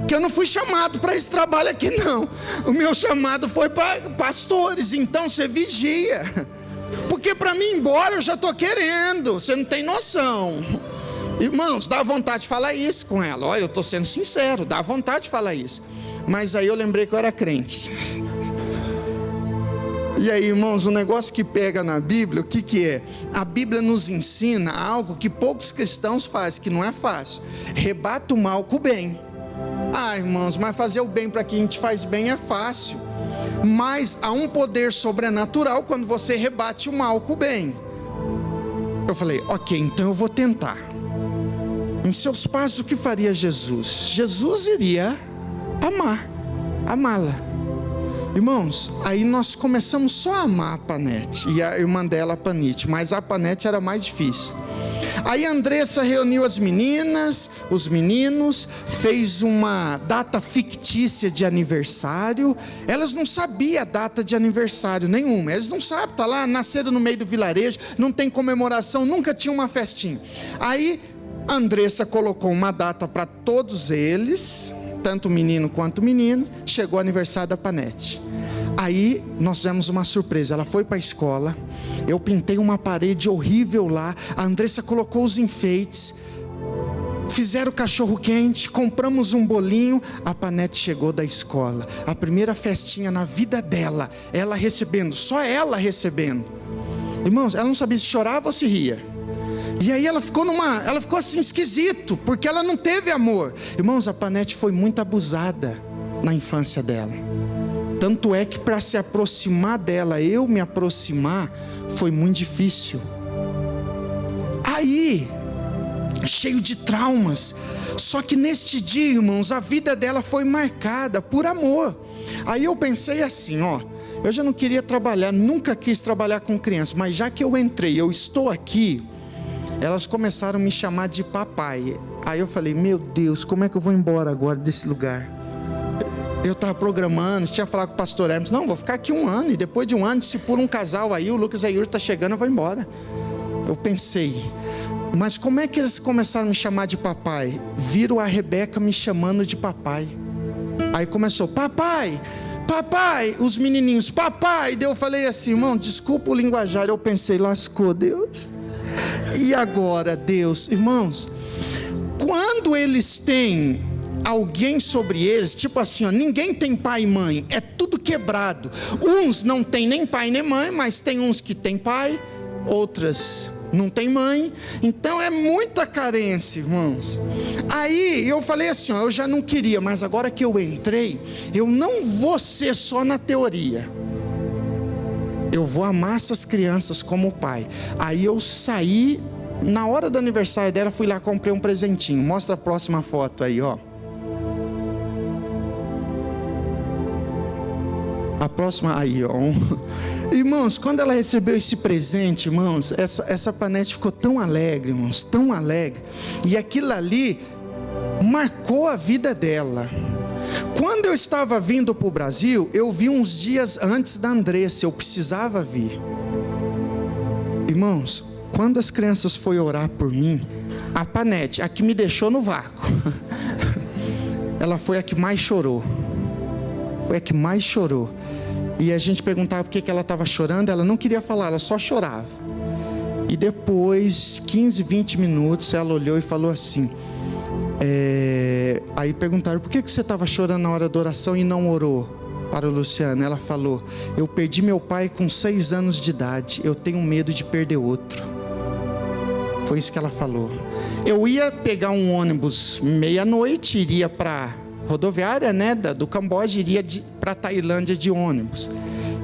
que eu não fui chamado para esse trabalho aqui não. O meu chamado foi para pastores, então você vigia. Porque para mim ir embora eu já estou querendo, você não tem noção. Irmãos, dá vontade de falar isso com ela. Olha, eu estou sendo sincero, dá vontade de falar isso. Mas aí eu lembrei que eu era crente. E aí, irmãos, o negócio que pega na Bíblia, o que é? A Bíblia nos ensina algo que poucos cristãos fazem, que não é fácil. Rebata o mal com o bem. Ah, irmãos, mas fazer o bem para quem a gente faz bem é fácil. Mas há um poder sobrenatural quando você rebate o mal com o bem. Eu falei, ok, então eu vou tentar. Em seus passos, o que faria Jesus? Jesus iria amá-la. Irmãos, aí nós começamos só a amar a Panete e a irmã dela, a Panite, mas a Panete era mais difícil. Aí a Andressa reuniu as meninas, os meninos, fez uma data fictícia de aniversário. Elas não sabiam a data de aniversário nenhuma, eles não sabem, tá lá, nasceram no meio do vilarejo, não tem comemoração, nunca tinha uma festinha. Aí a Andressa colocou uma data para todos eles, tanto o menino quanto o menino. Chegou o aniversário da Panete. Aí nós fizemos uma surpresa. Ela foi para a escola, eu pintei uma parede horrível lá, a Andressa colocou os enfeites, fizeram cachorro quente, compramos um bolinho. A Panete chegou da escola, a primeira festinha na vida dela, ela recebendo, só ela recebendo. Irmãos, ela não sabia se chorava ou se ria. E aí ela ficou assim esquisito, porque ela não teve amor. Irmãos, a Panete foi muito abusada na infância dela. Tanto é que para se aproximar dela, eu me aproximar, foi muito difícil. Aí, cheio de traumas. Só que neste dia, irmãos, a vida dela foi marcada por amor. Aí eu pensei assim, eu já não queria trabalhar, nunca quis trabalhar com criança, mas já que eu entrei, eu estou aqui, elas começaram a me chamar de papai. Aí eu falei, meu Deus, como é que eu vou embora agora desse lugar? Eu estava programando, tinha falado com o pastor Hermes, não, vou ficar aqui 1 ano, e depois de 1 ano, se por um casal aí, o Lucas e a Yuri está chegando, eu vou embora. Eu pensei, mas como é que eles começaram a me chamar de papai? Viram a Rebeca me chamando de papai. Aí começou, papai, os menininhos, papai. Daí eu falei assim, irmão, desculpa o linguajar. Eu pensei, lascou, Deus. E agora, Deus, irmãos, quando eles têm alguém sobre eles, tipo assim, ninguém tem pai e mãe, é tudo quebrado. Uns não tem nem pai nem mãe, mas tem uns que tem pai, outras não tem mãe, então é muita carência, irmãos. Aí eu falei assim, eu já não queria, mas agora que eu entrei, eu não vou ser só na teoria, eu vou amar essas crianças como pai. Aí eu saí, na hora do aniversário dela, fui lá, comprei um presentinho. Mostra a próxima foto aí, A próxima aí, Irmãos, quando ela recebeu esse presente, irmãos, essa Panete ficou tão alegre, irmãos, tão alegre. E aquilo ali marcou a vida dela. Quando eu estava vindo para o Brasil, eu vi uns dias antes da Andressa, eu precisava vir. Irmãos, quando as crianças foram orar por mim, a Panete, a que me deixou no vácuo, ela foi a que mais chorou. Foi a que mais chorou. E a gente perguntava por que ela estava chorando, ela não queria falar, ela só chorava. E depois, 15, 20 minutos, ela olhou e falou assim, aí perguntaram, por que você estava chorando na hora da oração e não orou para o Luciano? Ela falou, eu perdi meu pai com 6 anos de idade, eu tenho medo de perder outro. Foi isso que ela falou. Eu ia pegar um ônibus meia-noite, iria para rodoviária, né, do Camboja, iria para Tailândia de ônibus.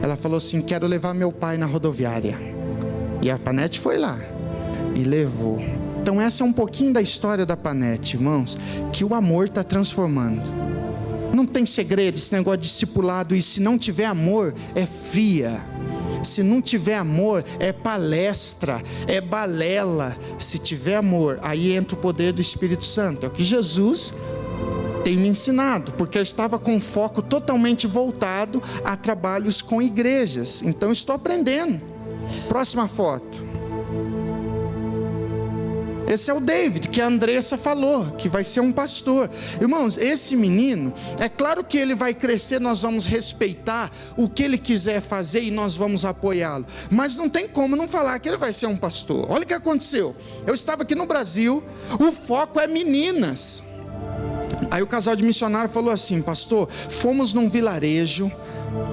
Ela falou assim: quero levar meu pai na rodoviária. E a Panete foi lá e levou. Então essa é um pouquinho da história da Panete, irmãos, que o amor está transformando. Não tem segredo esse negócio de discipulado, e se não tiver amor, é fria. Se não tiver amor, é palestra, é balela. Se tiver amor, aí entra o poder do Espírito Santo. É o que Jesus tem me ensinado, porque eu estava com foco totalmente voltado a trabalhos com igrejas. Então estou aprendendo. Próxima foto. Esse é o David, que a Andressa falou, que vai ser um pastor. Irmãos, esse menino, é claro que ele vai crescer, nós vamos respeitar o que ele quiser fazer e nós vamos apoiá-lo. Mas não tem como não falar que ele vai ser um pastor. Olha o que aconteceu. Eu estava aqui no Brasil, o foco é meninas. Aí o casal de missionário falou assim: pastor, fomos num vilarejo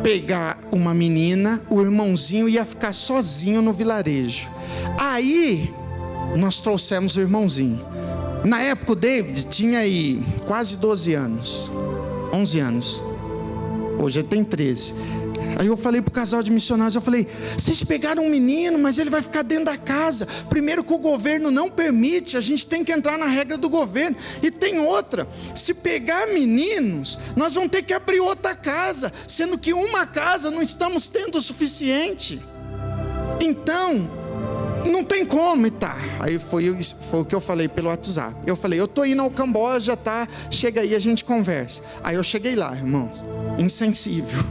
pegar uma menina, o irmãozinho ia ficar sozinho no vilarejo. Aí nós trouxemos o irmãozinho. Na época o David tinha aí quase 12 anos, 11 anos. Hoje ele tem 13. Aí eu falei para o casal de missionários, eu falei: vocês pegaram um menino, mas ele vai ficar dentro da casa. Primeiro que o governo não permite, a gente tem que entrar na regra do governo. E tem outra, se pegar meninos, nós vamos ter que abrir outra casa, sendo que uma casa não estamos tendo o suficiente. Então não tem como, tá? Aí foi o que eu falei pelo WhatsApp. Eu falei: eu tô indo ao Camboja, tá? Chega aí, a gente conversa. Aí eu cheguei lá, irmãos, insensível.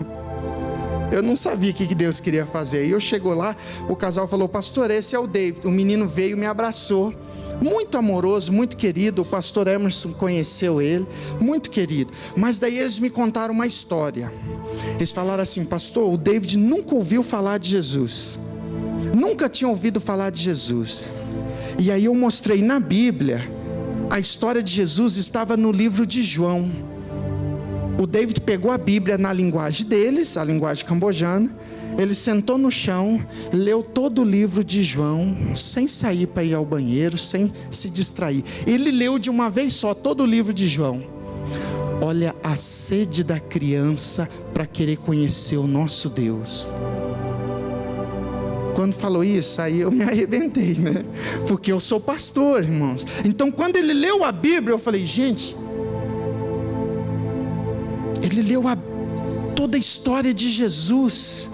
Eu não sabia o que Deus queria fazer. Aí eu chego lá, o casal falou: pastor, esse é o David. O menino veio, me abraçou, muito amoroso, muito querido. O pastor Emerson conheceu ele, muito querido. Mas daí eles me contaram uma história. Eles falaram assim: pastor, o David nunca ouviu falar de Jesus, nunca tinha ouvido falar de Jesus. E aí eu mostrei na Bíblia, a história de Jesus estava no livro de João. O David pegou a Bíblia na linguagem deles, a linguagem cambojana. Ele sentou no chão, leu todo o livro de João, sem sair para ir ao banheiro, sem se distrair. Ele leu de uma vez só todo o livro de João. Olha a sede da criança para querer conhecer o nosso Deus. Quando falou isso, aí eu me arrebentei, né? Porque eu sou pastor, irmãos. Então quando ele leu a Bíblia, eu falei: gente, ele leu toda a história de Jesus.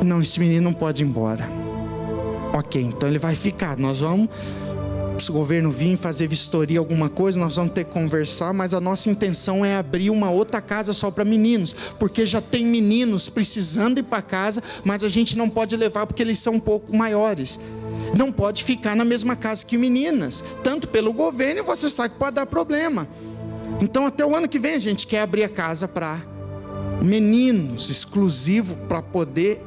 Não, esse menino não pode ir embora. Ok, então ele vai ficar. Nós vamos, se o governo vir fazer vistoria, alguma coisa, nós vamos ter que conversar. Mas a nossa intenção é abrir uma outra casa só para meninos, porque já tem meninos precisando ir para casa, mas a gente não pode levar porque eles são um pouco maiores. Não pode ficar na mesma casa que meninas, tanto pelo governo, e você sabe que pode dar problema. Então até o ano que vem a gente quer abrir a casa para meninos, exclusivo, para poder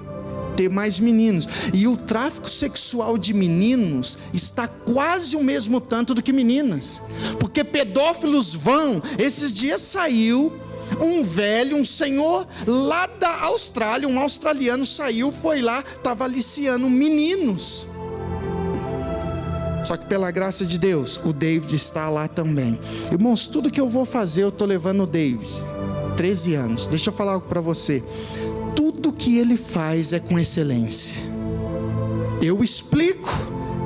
ter mais meninos. E o tráfico sexual de meninos está quase o mesmo tanto do que meninas, porque pedófilos vão. Esses dias saiu um velho, um senhor lá da Austrália, um australiano saiu, foi lá, estava aliciando meninos. Só que pela graça de Deus, o David está lá também. Irmãos, tudo que eu vou fazer, eu estou levando o David. 13 anos. Deixa eu falar algo para você. Tudo que ele faz é com excelência. Eu explico,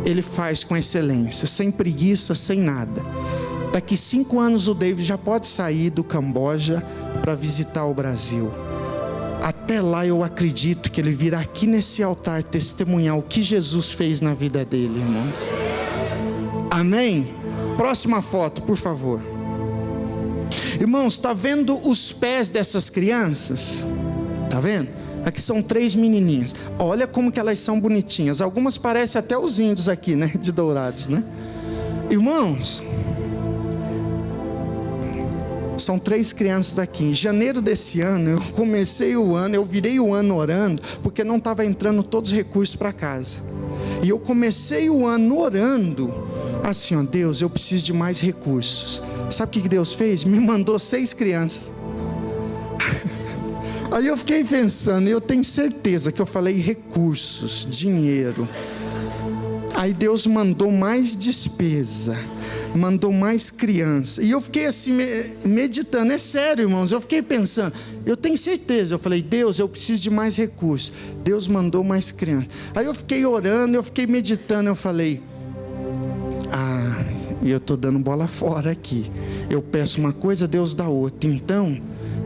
ele faz com excelência, sem preguiça, sem nada. Daqui 5 anos o David já pode sair do Camboja para visitar o Brasil. Até lá eu acredito que ele virá aqui nesse altar testemunhar o que Jesus fez na vida dele, irmãos. Amém? Próxima foto, por favor. Irmãos, está vendo os pés dessas crianças? Está vendo? Aqui são 3 menininhas. Olha como que elas são bonitinhas. Algumas parecem até os índios aqui, né? De Dourados, né? Irmãos, são 3 crianças aqui. Em janeiro desse ano, eu comecei o ano, eu virei o ano orando, porque não estava entrando todos os recursos para casa. E eu comecei o ano orando, assim, ó: Deus, eu preciso de mais recursos. Sabe o que Deus fez? Me mandou 6 crianças. Aí eu fiquei pensando, eu tenho certeza que eu falei recursos, dinheiro. Aí Deus mandou mais despesa, mandou mais criança. E eu fiquei assim, meditando. É sério, irmãos, eu fiquei pensando. Eu tenho certeza, eu falei, Deus, eu preciso de mais recursos. Deus mandou mais criança. Aí eu fiquei orando, eu fiquei meditando. Eu falei, e eu estou dando bola fora aqui. Eu peço uma coisa, Deus dá outra. Então,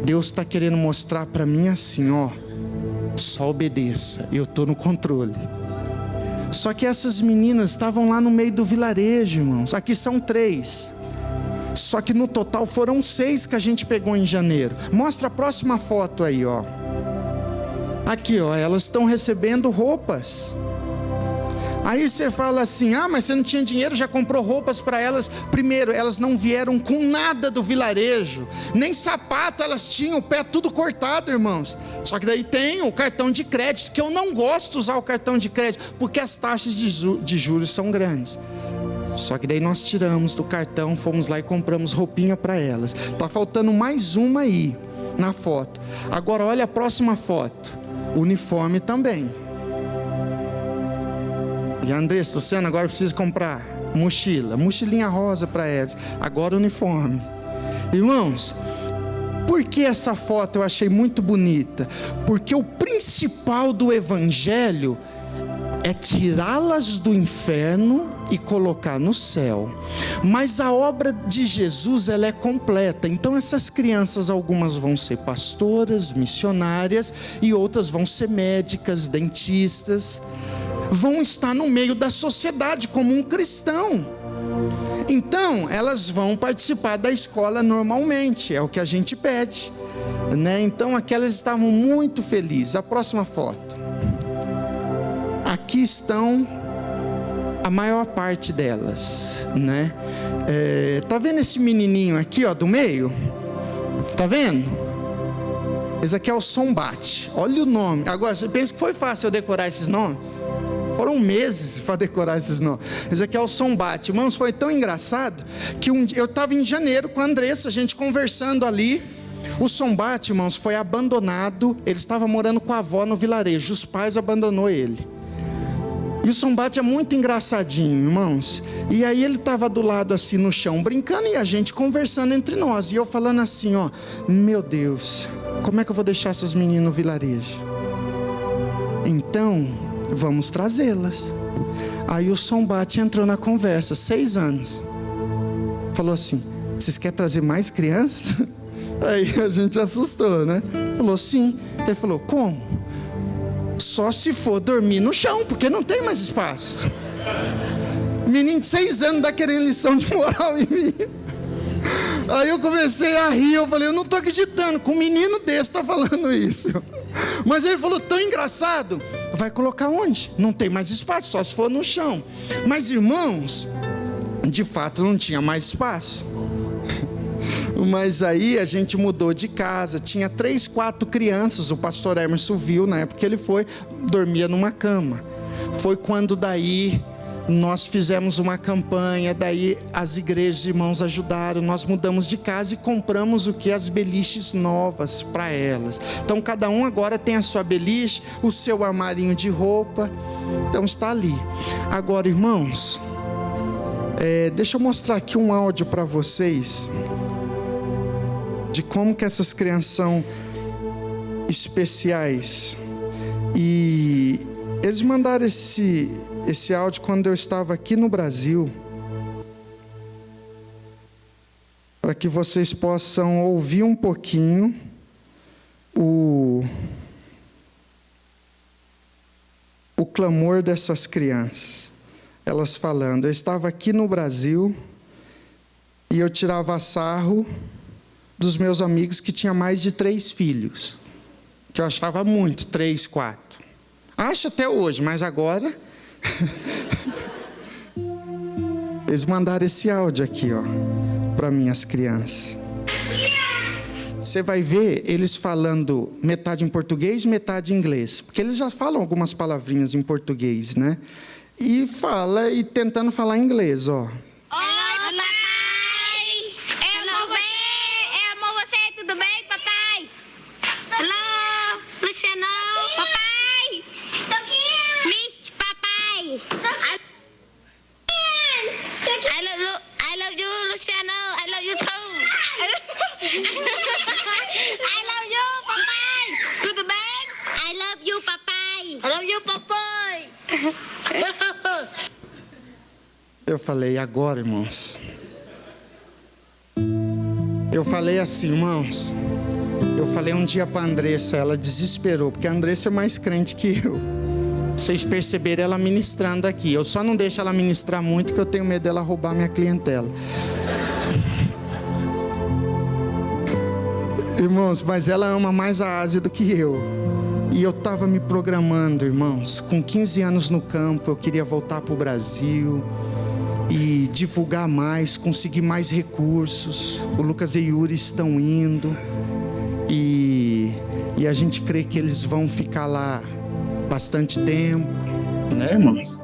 Deus está querendo mostrar para mim assim, ó, só obedeça, eu estou no controle. Só que essas meninas estavam lá no meio do vilarejo, irmãos. Aqui são 3. Só que no total foram 6 que a gente pegou em janeiro. Mostra a próxima foto aí, ó. Aqui, ó, elas estão recebendo roupas. Aí você fala assim, mas você não tinha dinheiro, já comprou roupas para elas. Primeiro, elas não vieram com nada do vilarejo, nem sapato elas tinham, o pé tudo cortado, irmãos. Só que daí tem o cartão de crédito, que eu não gosto de usar o cartão de crédito, porque as taxas de juros são grandes. Só que daí nós tiramos do cartão, fomos lá e compramos roupinha para elas. Tá faltando mais uma aí, na foto. Agora olha a próxima foto, uniforme também. E a Andressa, Luciana, agora precisa comprar mochilinha rosa para elas. Agora uniforme. Irmãos, por que essa foto eu achei muito bonita? Porque o principal do evangelho é tirá-las do inferno e colocar no céu. Mas a obra de Jesus, ela é completa. Então essas crianças, algumas vão ser pastoras, missionárias, e outras vão ser médicas, dentistas, vão estar no meio da sociedade como um cristão. Então elas vão participar da escola normalmente, é o que a gente pede, né? Então aquelas estavam muito felizes. A próxima foto. Aqui estão a maior parte delas, né? Tá vendo esse menininho aqui, ó, do meio? Tá vendo? Esse aqui é o Sombate. Olha o nome. Agora você pensa que foi fácil eu decorar esses nomes? Foram meses para decorar esses nomes. Esse aqui é o Sombate. Irmãos, foi tão engraçado que eu estava em janeiro com a Andressa, a gente conversando ali. O Sombate, irmãos, foi abandonado. Ele estava morando com a avó no vilarejo. Os pais abandonou ele. E o Sombate é muito engraçadinho, irmãos. E aí ele estava do lado assim no chão, brincando, e a gente conversando entre nós. E eu falando assim, ó, meu Deus, como é que eu vou deixar essas meninas no vilarejo? Então, vamos trazê-las. Aí o Sombate entrou na conversa, 6 anos. Falou assim, vocês querem trazer mais crianças? Aí a gente assustou, né? Falou, sim. Ele falou, como? Só se for dormir no chão, porque não tem mais espaço. Menino de 6 anos dá querendo lição de moral em mim. Aí eu comecei a rir, eu falei, eu não estou acreditando que um menino desse está falando isso. Mas ele falou, tão engraçado. Vai colocar onde? Não tem mais espaço, só se for no chão. Mas irmãos, de fato não tinha mais espaço. Mas aí a gente mudou de casa, tinha 3, 4 crianças, o pastor Emerson viu, na época que ele foi, dormia numa cama. Foi quando daí nós fizemos uma campanha, daí as igrejas irmãos ajudaram, nós mudamos de casa e compramos as beliches novas para elas. Então cada um agora tem a sua beliche, o seu armarinho de roupa, então está ali. Agora irmãos, deixa eu mostrar aqui um áudio para vocês, de como que essas crianças são especiais. E eles mandaram esse áudio quando eu estava aqui no Brasil, para que vocês possam ouvir um pouquinho o clamor dessas crianças. Elas falando, eu estava aqui no Brasil e eu tirava sarro dos meus amigos que tinha mais de 3 filhos, que eu achava muito, 3, 4. Acho até hoje, mas agora eles mandaram esse áudio aqui, ó, para minhas crianças. Você vai ver eles falando metade em português, metade em inglês, porque eles já falam algumas palavrinhas em português, né? E tentando falar inglês, ó. I love you, papai. Tudo bem? I love you, papai. I love you, papai. Eu falei, agora, irmãos. Eu falei assim, irmãos. Eu falei um dia para a Andressa, ela desesperou, porque a Andressa é mais crente que eu. Vocês perceberam ela ministrando aqui. Eu só não deixo ela ministrar muito, porque eu tenho medo dela roubar minha clientela. Irmãos, mas ela ama mais a Ásia do que eu. E eu estava me programando, irmãos. Com 15 anos no campo, eu queria voltar para o Brasil e divulgar mais, conseguir mais recursos. O Lucas e Yuri estão indo. E a gente crê que eles vão ficar lá bastante tempo, né, irmãos?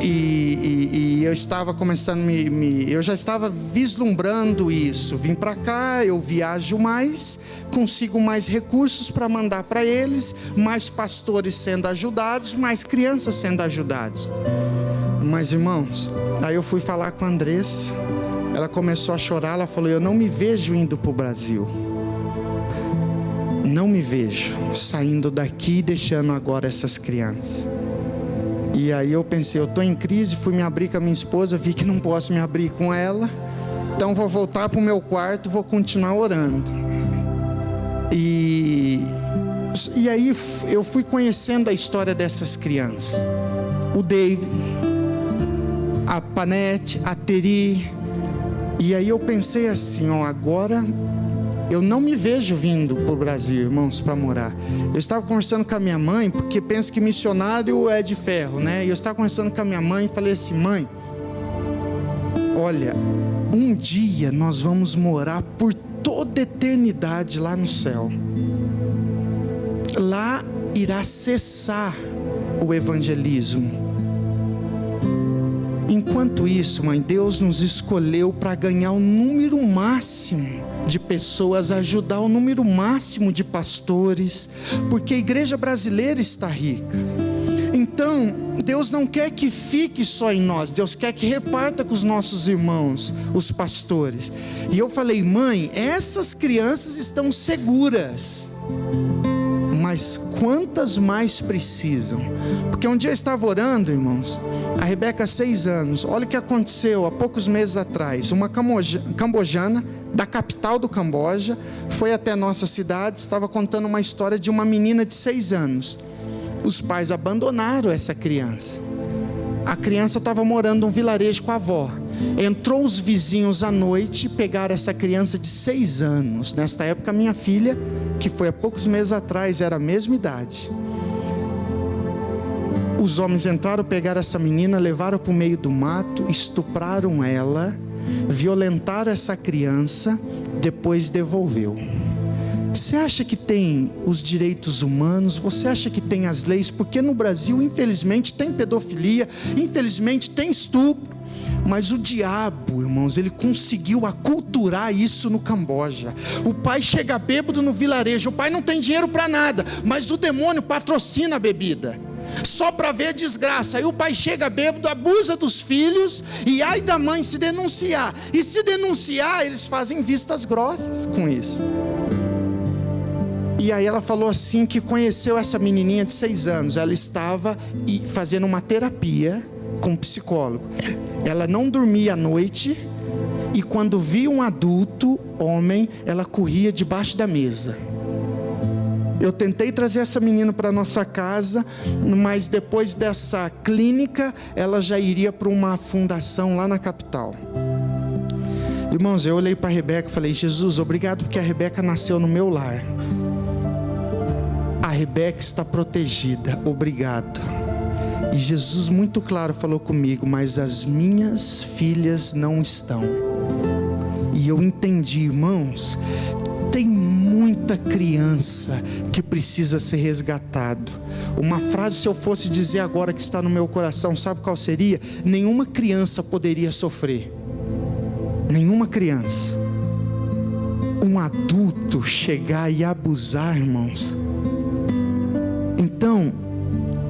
E eu estava começando eu já estava vislumbrando isso. Vim para cá, eu viajo mais, consigo mais recursos para mandar para eles, mais pastores sendo ajudados, mais crianças sendo ajudados. Mas, irmãos, aí eu fui falar com a Andressa. Ela começou a chorar, ela falou, eu não me vejo indo para o Brasil. Não me vejo saindo daqui e deixando agora essas crianças. E aí eu pensei, eu estou em crise, fui me abrir com a minha esposa, vi que não posso me abrir com ela. Então vou voltar para o meu quarto, vou continuar orando. E aí eu fui conhecendo a história dessas crianças. O David, a Panete, a Teri. E aí eu pensei assim, agora eu não me vejo vindo para o Brasil, irmãos, para morar. Eu estava conversando com a minha mãe, porque penso que missionário é de ferro, né? E eu estava conversando com a minha mãe e falei assim, mãe, olha, um dia nós vamos morar por toda eternidade lá no céu. Lá irá cessar o evangelismo. Enquanto isso, mãe, Deus nos escolheu para ganhar o número máximo de pessoas, ajudar o número máximo de pastores, porque a igreja brasileira está rica. Então, Deus não quer que fique só em nós, Deus quer que reparta com os nossos irmãos, os pastores. E eu falei, mãe, essas crianças estão seguras, mas quantas mais precisam? Porque um dia eu estava orando, irmãos, a Rebeca, 6 anos, olha o que aconteceu há poucos meses atrás. Uma cambojana, da capital do Camboja, foi até a nossa cidade, estava contando uma história de uma menina de 6 anos. Os pais abandonaram essa criança. A criança estava morando num vilarejo com a avó. Entrou os vizinhos à noite, pegaram essa criança de 6 anos. Nesta época, minha filha, que foi há poucos meses atrás, era a mesma idade. Os homens entraram, pegaram essa menina, levaram para o meio do mato, estupraram ela, violentaram essa criança, depois devolveu. Você acha que tem os direitos humanos? Você acha que tem as leis? Porque no Brasil, infelizmente, tem pedofilia, infelizmente tem estupro. Mas o diabo, irmãos, ele conseguiu aculturar isso no Camboja. O pai chega bêbado no vilarejo, o pai não tem dinheiro para nada, mas o demônio patrocina a bebida, só para ver a desgraça. Aí o pai chega bêbado, abusa dos filhos, e ai da mãe se denunciar. E se denunciar, eles fazem vistas grossas com isso. E aí ela falou assim que conheceu essa menininha de 6 anos. Ela estava fazendo uma terapia com um psicólogo. Ela não dormia à noite, e quando via um adulto, homem, ela corria debaixo da mesa. Eu tentei trazer essa menina para nossa casa, mas depois dessa clínica, ela já iria para uma fundação lá na capital. Irmãos, eu olhei para a Rebeca e falei, Jesus, obrigado porque a Rebeca nasceu no meu lar. A Rebeca está protegida, obrigado. E Jesus muito claro falou comigo, mas as minhas filhas não estão. E eu entendi, irmãos, tem muita criança que precisa ser resgatado. Uma frase, se eu fosse dizer agora, que está no meu coração, sabe qual seria? Nenhuma criança poderia sofrer. Nenhuma criança. Um adulto chegar e abusar, irmãos. Então,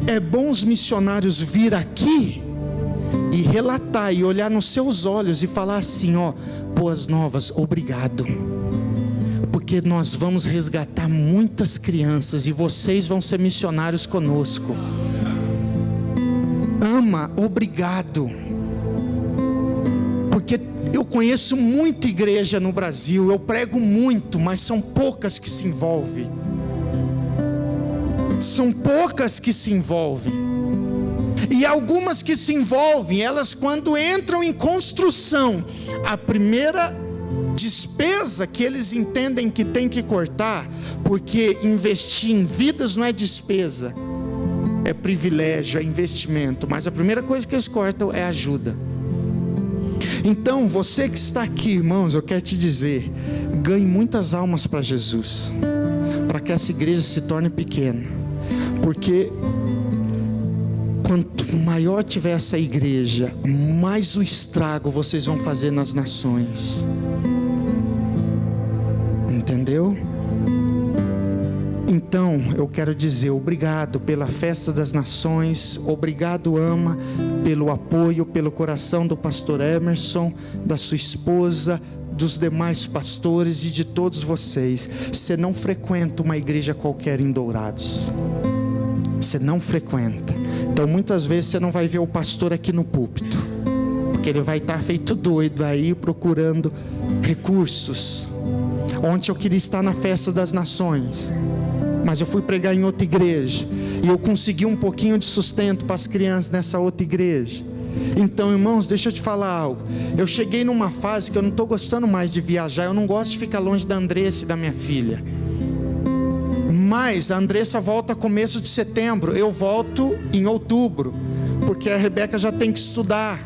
é bom os missionários vir aqui e relatar e olhar nos seus olhos e falar assim, ó, boas novas, obrigado. Porque nós vamos resgatar muitas crianças e vocês vão ser missionários conosco. Ama, obrigado. Porque eu conheço muita igreja no Brasil, eu prego muito, mas são poucas que se envolvem. São poucas que se envolvem. E algumas que se envolvem, elas quando entram em construção, a primeira despesa que eles entendem que tem que cortar, porque investir em vidas não é despesa, é privilégio, é investimento, mas a primeira coisa que eles cortam é ajuda. Então você que está aqui, irmãos, eu quero te dizer, ganhe muitas almas para Jesus, para que essa igreja se torne pequena, porque quanto maior tiver essa igreja, mais o estrago vocês vão fazer nas nações. Entendeu? Então, eu quero dizer obrigado pela festa das nações, obrigado, Ama, pelo apoio, pelo coração do pastor Emerson, da sua esposa, dos demais pastores e de todos vocês. Você não frequenta uma igreja qualquer em Dourados. Você não frequenta. Então, muitas vezes você não vai ver o pastor aqui no púlpito, porque ele vai estar feito doido aí procurando recursos. Ontem eu queria estar na festa das nações, mas eu fui pregar em outra igreja e eu consegui um pouquinho de sustento para as crianças nessa outra igreja. Então, irmãos, deixa eu te falar algo. Eu cheguei numa fase que eu não estou gostando mais de viajar. Eu não gosto de ficar longe da Andressa e da minha filha. Mas a Andressa volta começo de setembro, eu volto em outubro, porque a Rebeca já tem que estudar.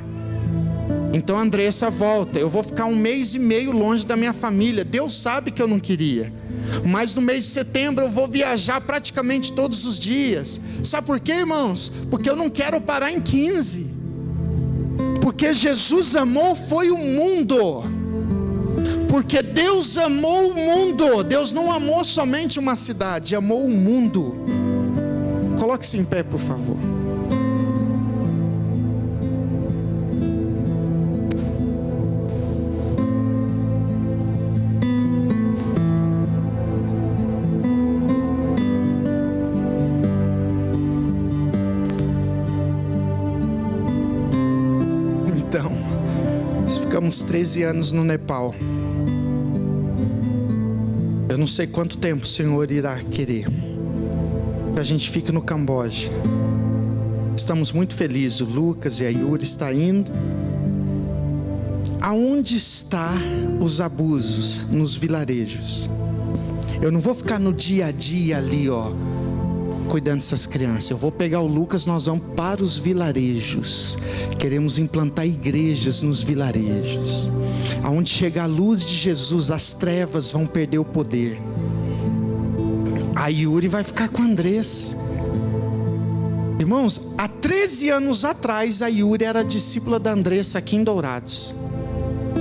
Então a Andressa volta, eu vou ficar 1 mês e meio longe da minha família. Deus sabe que eu não queria, mas no mês de setembro eu vou viajar praticamente todos os dias. Sabe por quê, irmãos? Porque eu não quero parar em 15. Porque Jesus amou foi o mundo. Porque Deus amou o mundo. Deus não amou somente uma cidade, amou o mundo. Coloque-se em pé, por favor. Então, nós ficamos 13 anos no Nepal. Eu não sei quanto tempo o Senhor irá querer que a gente fique no Camboja. Estamos muito felizes. O Lucas e a Yuri estão indo. Aonde estão os abusos? Nos vilarejos. Eu não vou ficar no dia a dia ali, ó, cuidando dessas crianças. Eu vou pegar o Lucas, nós vamos para os vilarejos. Queremos implantar igrejas nos vilarejos. Aonde chegar a luz de Jesus, as trevas vão perder o poder. A Yuri vai ficar com a Andressa. Irmãos, há 13 anos atrás a Yuri era discípula da Andressa aqui em Dourados.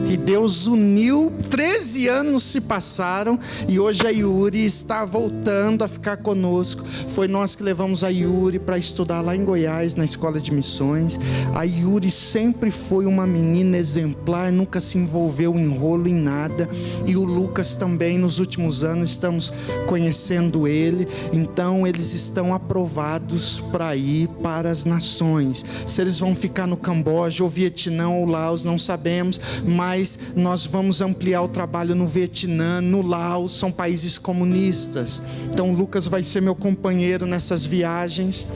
E Deus uniu, 13 anos se passaram e hoje a Yuri está voltando a ficar conosco. Foi nós que levamos a Yuri para estudar lá em Goiás, na escola de missões. A Yuri sempre foi uma menina exemplar, nunca se envolveu em rolo em nada. E o Lucas também, nos últimos anos estamos conhecendo ele. Então eles estão aprovados para ir para as nações. Se eles vão ficar no Camboja ou Vietnã ou Laos, não sabemos, mas nós vamos ampliar o trabalho no Vietnã, no Laos, são países comunistas. Então o Lucas vai ser meu companheiro nessas viagens.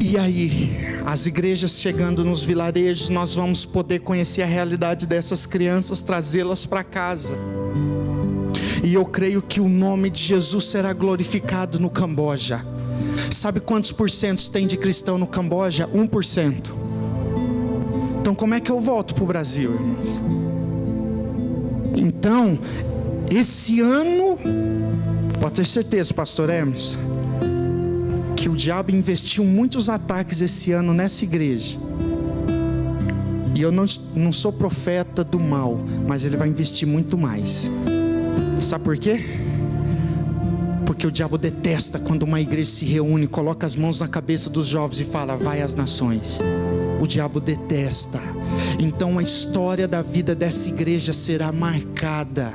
E aí, as igrejas chegando nos vilarejos, nós vamos poder conhecer a realidade dessas crianças, trazê-las para casa. E eu creio que o nome de Jesus será glorificado no Camboja. Sabe quantos porcentos tem de cristão no Camboja? 1%. Então como é que eu volto para o Brasil, irmãos? Então, esse ano, pode ter certeza, pastor Hermes, que o diabo investiu muitos ataques esse ano nessa igreja. E eu não sou profeta do mal, mas ele vai investir muito mais. Sabe por quê? Porque o diabo detesta quando uma igreja se reúne, coloca as mãos na cabeça dos jovens e fala: vai às nações. O diabo detesta. Então a história da vida dessa igreja será marcada,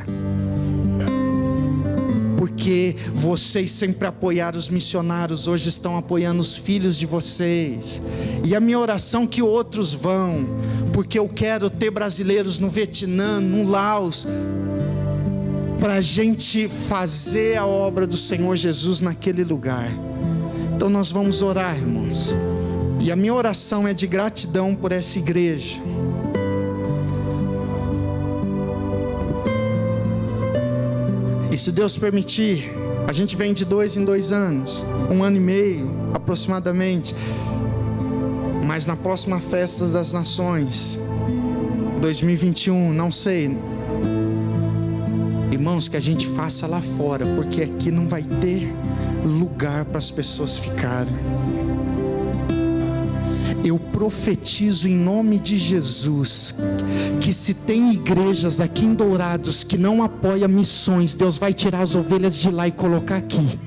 porque vocês sempre apoiaram os missionários, hoje estão apoiando os filhos de vocês. E a minha oração é que outros vão, porque eu quero ter brasileiros no Vietnã, no Laos, para a gente fazer a obra do Senhor Jesus naquele lugar. Então nós vamos orar, irmãos, e a minha oração é de gratidão por essa igreja. E se Deus permitir, a gente vem de 2 em 2 anos, 1 ano e meio aproximadamente, mas na próxima festa das nações, 2021, não sei, irmãos, que a gente faça lá fora, porque aqui não vai ter lugar para as pessoas ficarem. Eu profetizo em nome de Jesus, que se tem igrejas aqui em Dourados que não apoiam missões, Deus vai tirar as ovelhas de lá e colocar aqui.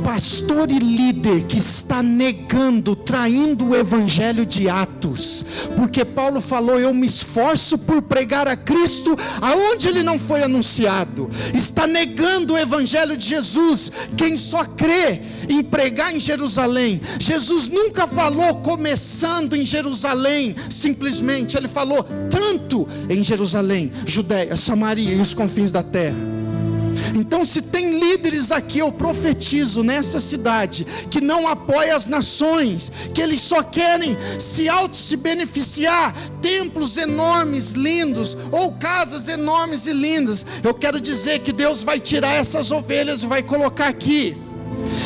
Pastor e líder que está negando, traindo o evangelho de Atos, porque Paulo falou: eu me esforço por pregar a Cristo aonde ele não foi anunciado. Está negando o evangelho de Jesus. Quem só crê em pregar em Jerusalém, Jesus nunca falou começando em Jerusalém, simplesmente ele falou tanto em Jerusalém, Judéia, Samaria e os confins da terra. Então, se tem líderes aqui, eu profetizo nessa cidade, que não apoia as nações, que eles só querem se beneficiar, templos enormes, lindos, ou casas enormes e lindas, eu quero dizer que Deus vai tirar essas ovelhas e vai colocar aqui.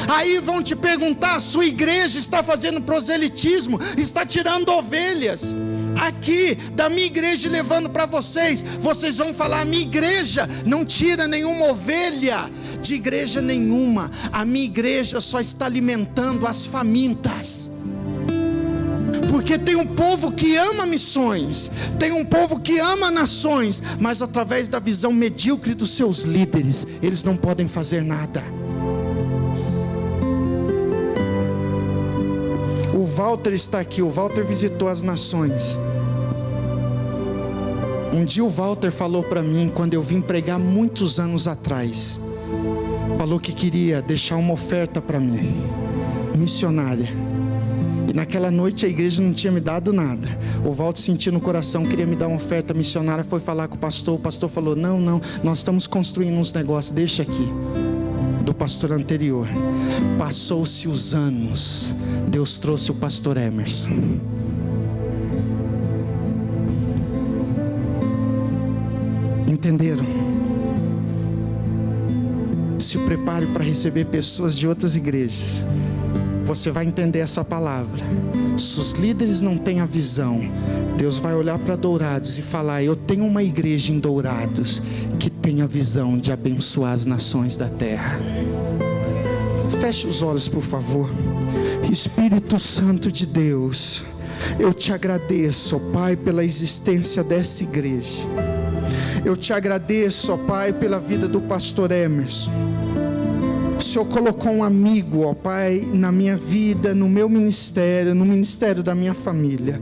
Aí vão te perguntar: a sua igreja está fazendo proselitismo, está tirando ovelhas aqui da minha igreja e levando para vocês. Vocês vão falar: a minha igreja não tira nenhuma ovelha de igreja nenhuma, a minha igreja só está alimentando as famintas. Porque tem um povo que ama missões, tem um povo que ama nações, mas através da visão medíocre dos seus líderes, eles não podem fazer nada. O Walter está aqui, o Walter visitou as nações. Um dia o Walter falou para mim, quando eu vim pregar muitos anos atrás, falou que queria deixar uma oferta para mim, missionária. E naquela noite a igreja não tinha me dado nada. O Walter sentiu no coração, queria me dar uma oferta missionária, foi falar com o pastor falou: não, nós estamos construindo uns negócios, deixa aqui. Do pastor anterior. Passou-se os anos, Deus trouxe o pastor Emerson. Entenderam? Se prepare para receber pessoas de outras igrejas. Você vai entender essa palavra. Se os líderes não têm a visão, Deus vai olhar para Dourados e falar: eu tenho uma igreja em Dourados que tem a visão de abençoar as nações da terra. Feche os olhos, por favor. Espírito Santo de Deus, eu te agradeço, ó Pai, pela existência dessa igreja. Eu te agradeço, ó Pai, pela vida do pastor Emerson. O Senhor colocou um amigo, ó Pai, na minha vida, no meu ministério, no ministério da minha família.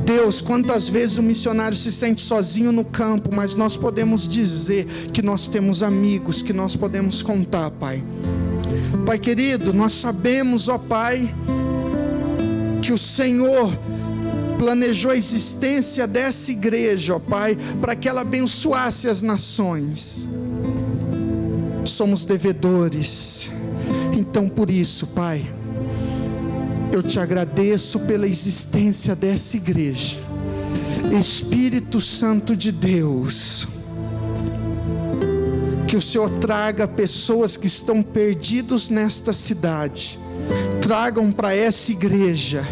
Deus, quantas vezes o missionário se sente sozinho no campo, mas nós podemos dizer que nós temos amigos, que nós podemos contar, Pai. Pai querido, nós sabemos, ó Pai, que o Senhor planejou a existência dessa igreja, ó Pai, para que ela abençoasse as nações. Somos devedores, então por isso, Pai, eu te agradeço pela existência dessa igreja. Espírito Santo de Deus, que o Senhor traga pessoas que estão perdidos nesta cidade, tragam para essa igreja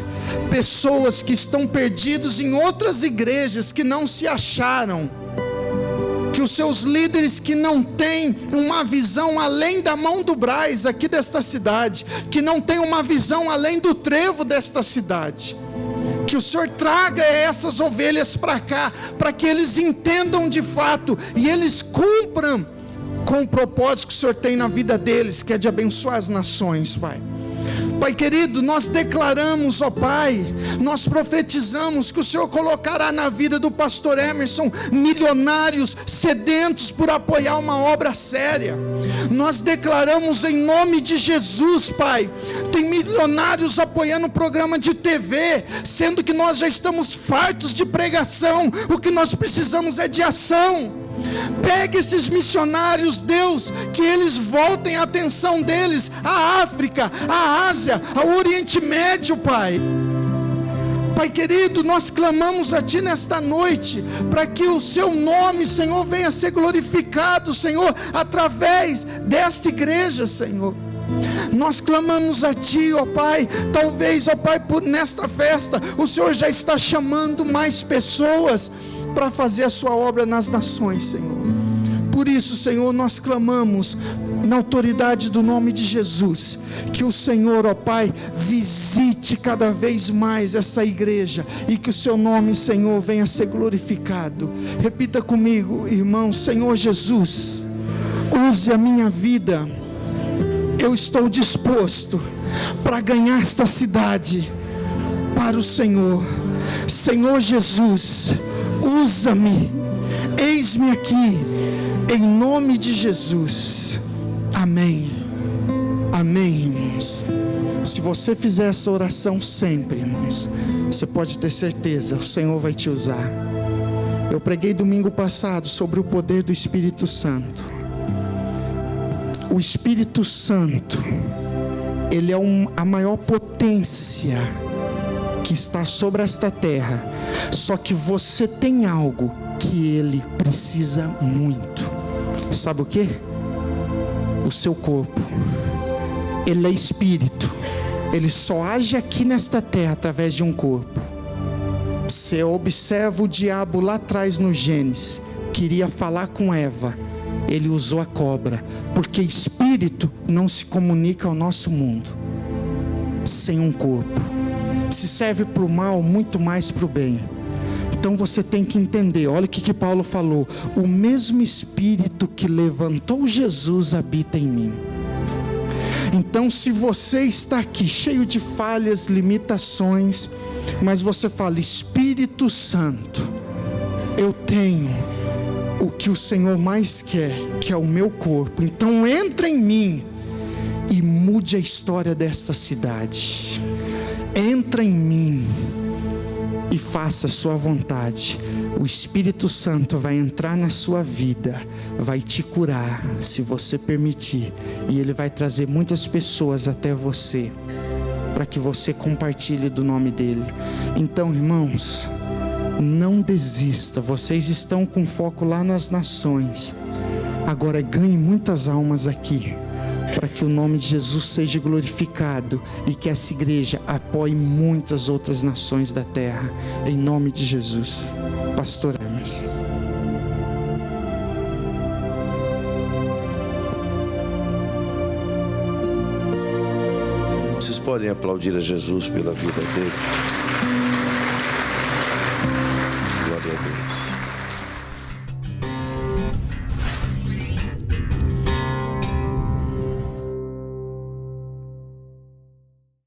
pessoas que estão perdidos em outras igrejas que não se acharam, que os seus líderes que não têm uma visão além da mão do Braz aqui desta cidade, que não têm uma visão além do trevo desta cidade, que o Senhor traga essas ovelhas para cá, para que eles entendam de fato e eles cumpram com o propósito que o Senhor tem na vida deles, que é de abençoar as nações, Pai. Pai querido, nós declaramos, ó Pai, nós profetizamos que o Senhor colocará na vida do pastor Emerson milionários sedentos por apoiar uma obra séria. Nós declaramos em nome de Jesus, Pai, tem milionários apoiando o programa de TV, sendo que nós já estamos fartos de pregação. O que nós precisamos é de ação. Pega esses missionários, Deus, que eles voltem a atenção deles à África, à Ásia, ao Oriente Médio, Pai. Pai querido, nós clamamos a Ti nesta noite, para que o Seu nome, Senhor, venha ser glorificado, Senhor, através desta igreja, Senhor. Nós clamamos a Ti, ó Pai. Talvez, ó Pai, nesta festa o Senhor já está chamando mais pessoas para fazer a sua obra nas nações, Senhor. Por isso, Senhor, nós clamamos na autoridade do nome de Jesus, que o Senhor, ó Pai, visite cada vez mais essa igreja, e que o Seu nome, Senhor, venha ser glorificado. Repita comigo, irmão: Senhor Jesus, use a minha vida. Eu estou disposto para ganhar esta cidade para o Senhor. Senhor Jesus, usa-me, eis-me aqui, em nome de Jesus. Amém. Amém, irmãos. Se você fizer essa oração sempre, irmãos, você pode ter certeza, o Senhor vai te usar. Eu preguei domingo passado sobre o poder do Espírito Santo. O Espírito Santo, ele é a maior potência que está sobre esta terra. Só que você tem algo que ele precisa muito. Sabe o que? O seu corpo. Ele é espírito. Ele só age aqui nesta terra através de um corpo. Você observa o diabo lá atrás no Gênesis, queria falar com Eva, ele usou a cobra, porque espírito não se comunica ao nosso mundo sem um corpo. Se serve para o mal, muito mais para o bem. Então você tem que entender, olha o que Paulo falou: o mesmo Espírito que levantou Jesus habita em mim. Então, se você está aqui cheio de falhas, limitações, mas você fala: Espírito Santo, eu tenho o que o Senhor mais quer, que é o meu corpo. Então entra em mim e mude a história desta cidade. Entra em mim e faça a sua vontade. O Espírito Santo vai entrar na sua vida, vai te curar, se você permitir, e ele vai trazer muitas pessoas até você, para que você compartilhe do nome dele. Então, irmãos, não desista. Vocês estão com foco lá nas nações. Agora ganhe muitas almas aqui, para que o nome de Jesus seja glorificado e que essa igreja apoie muitas outras nações da terra, em nome de Jesus. Pastor Emerson. Vocês podem aplaudir a Jesus pela vida dele.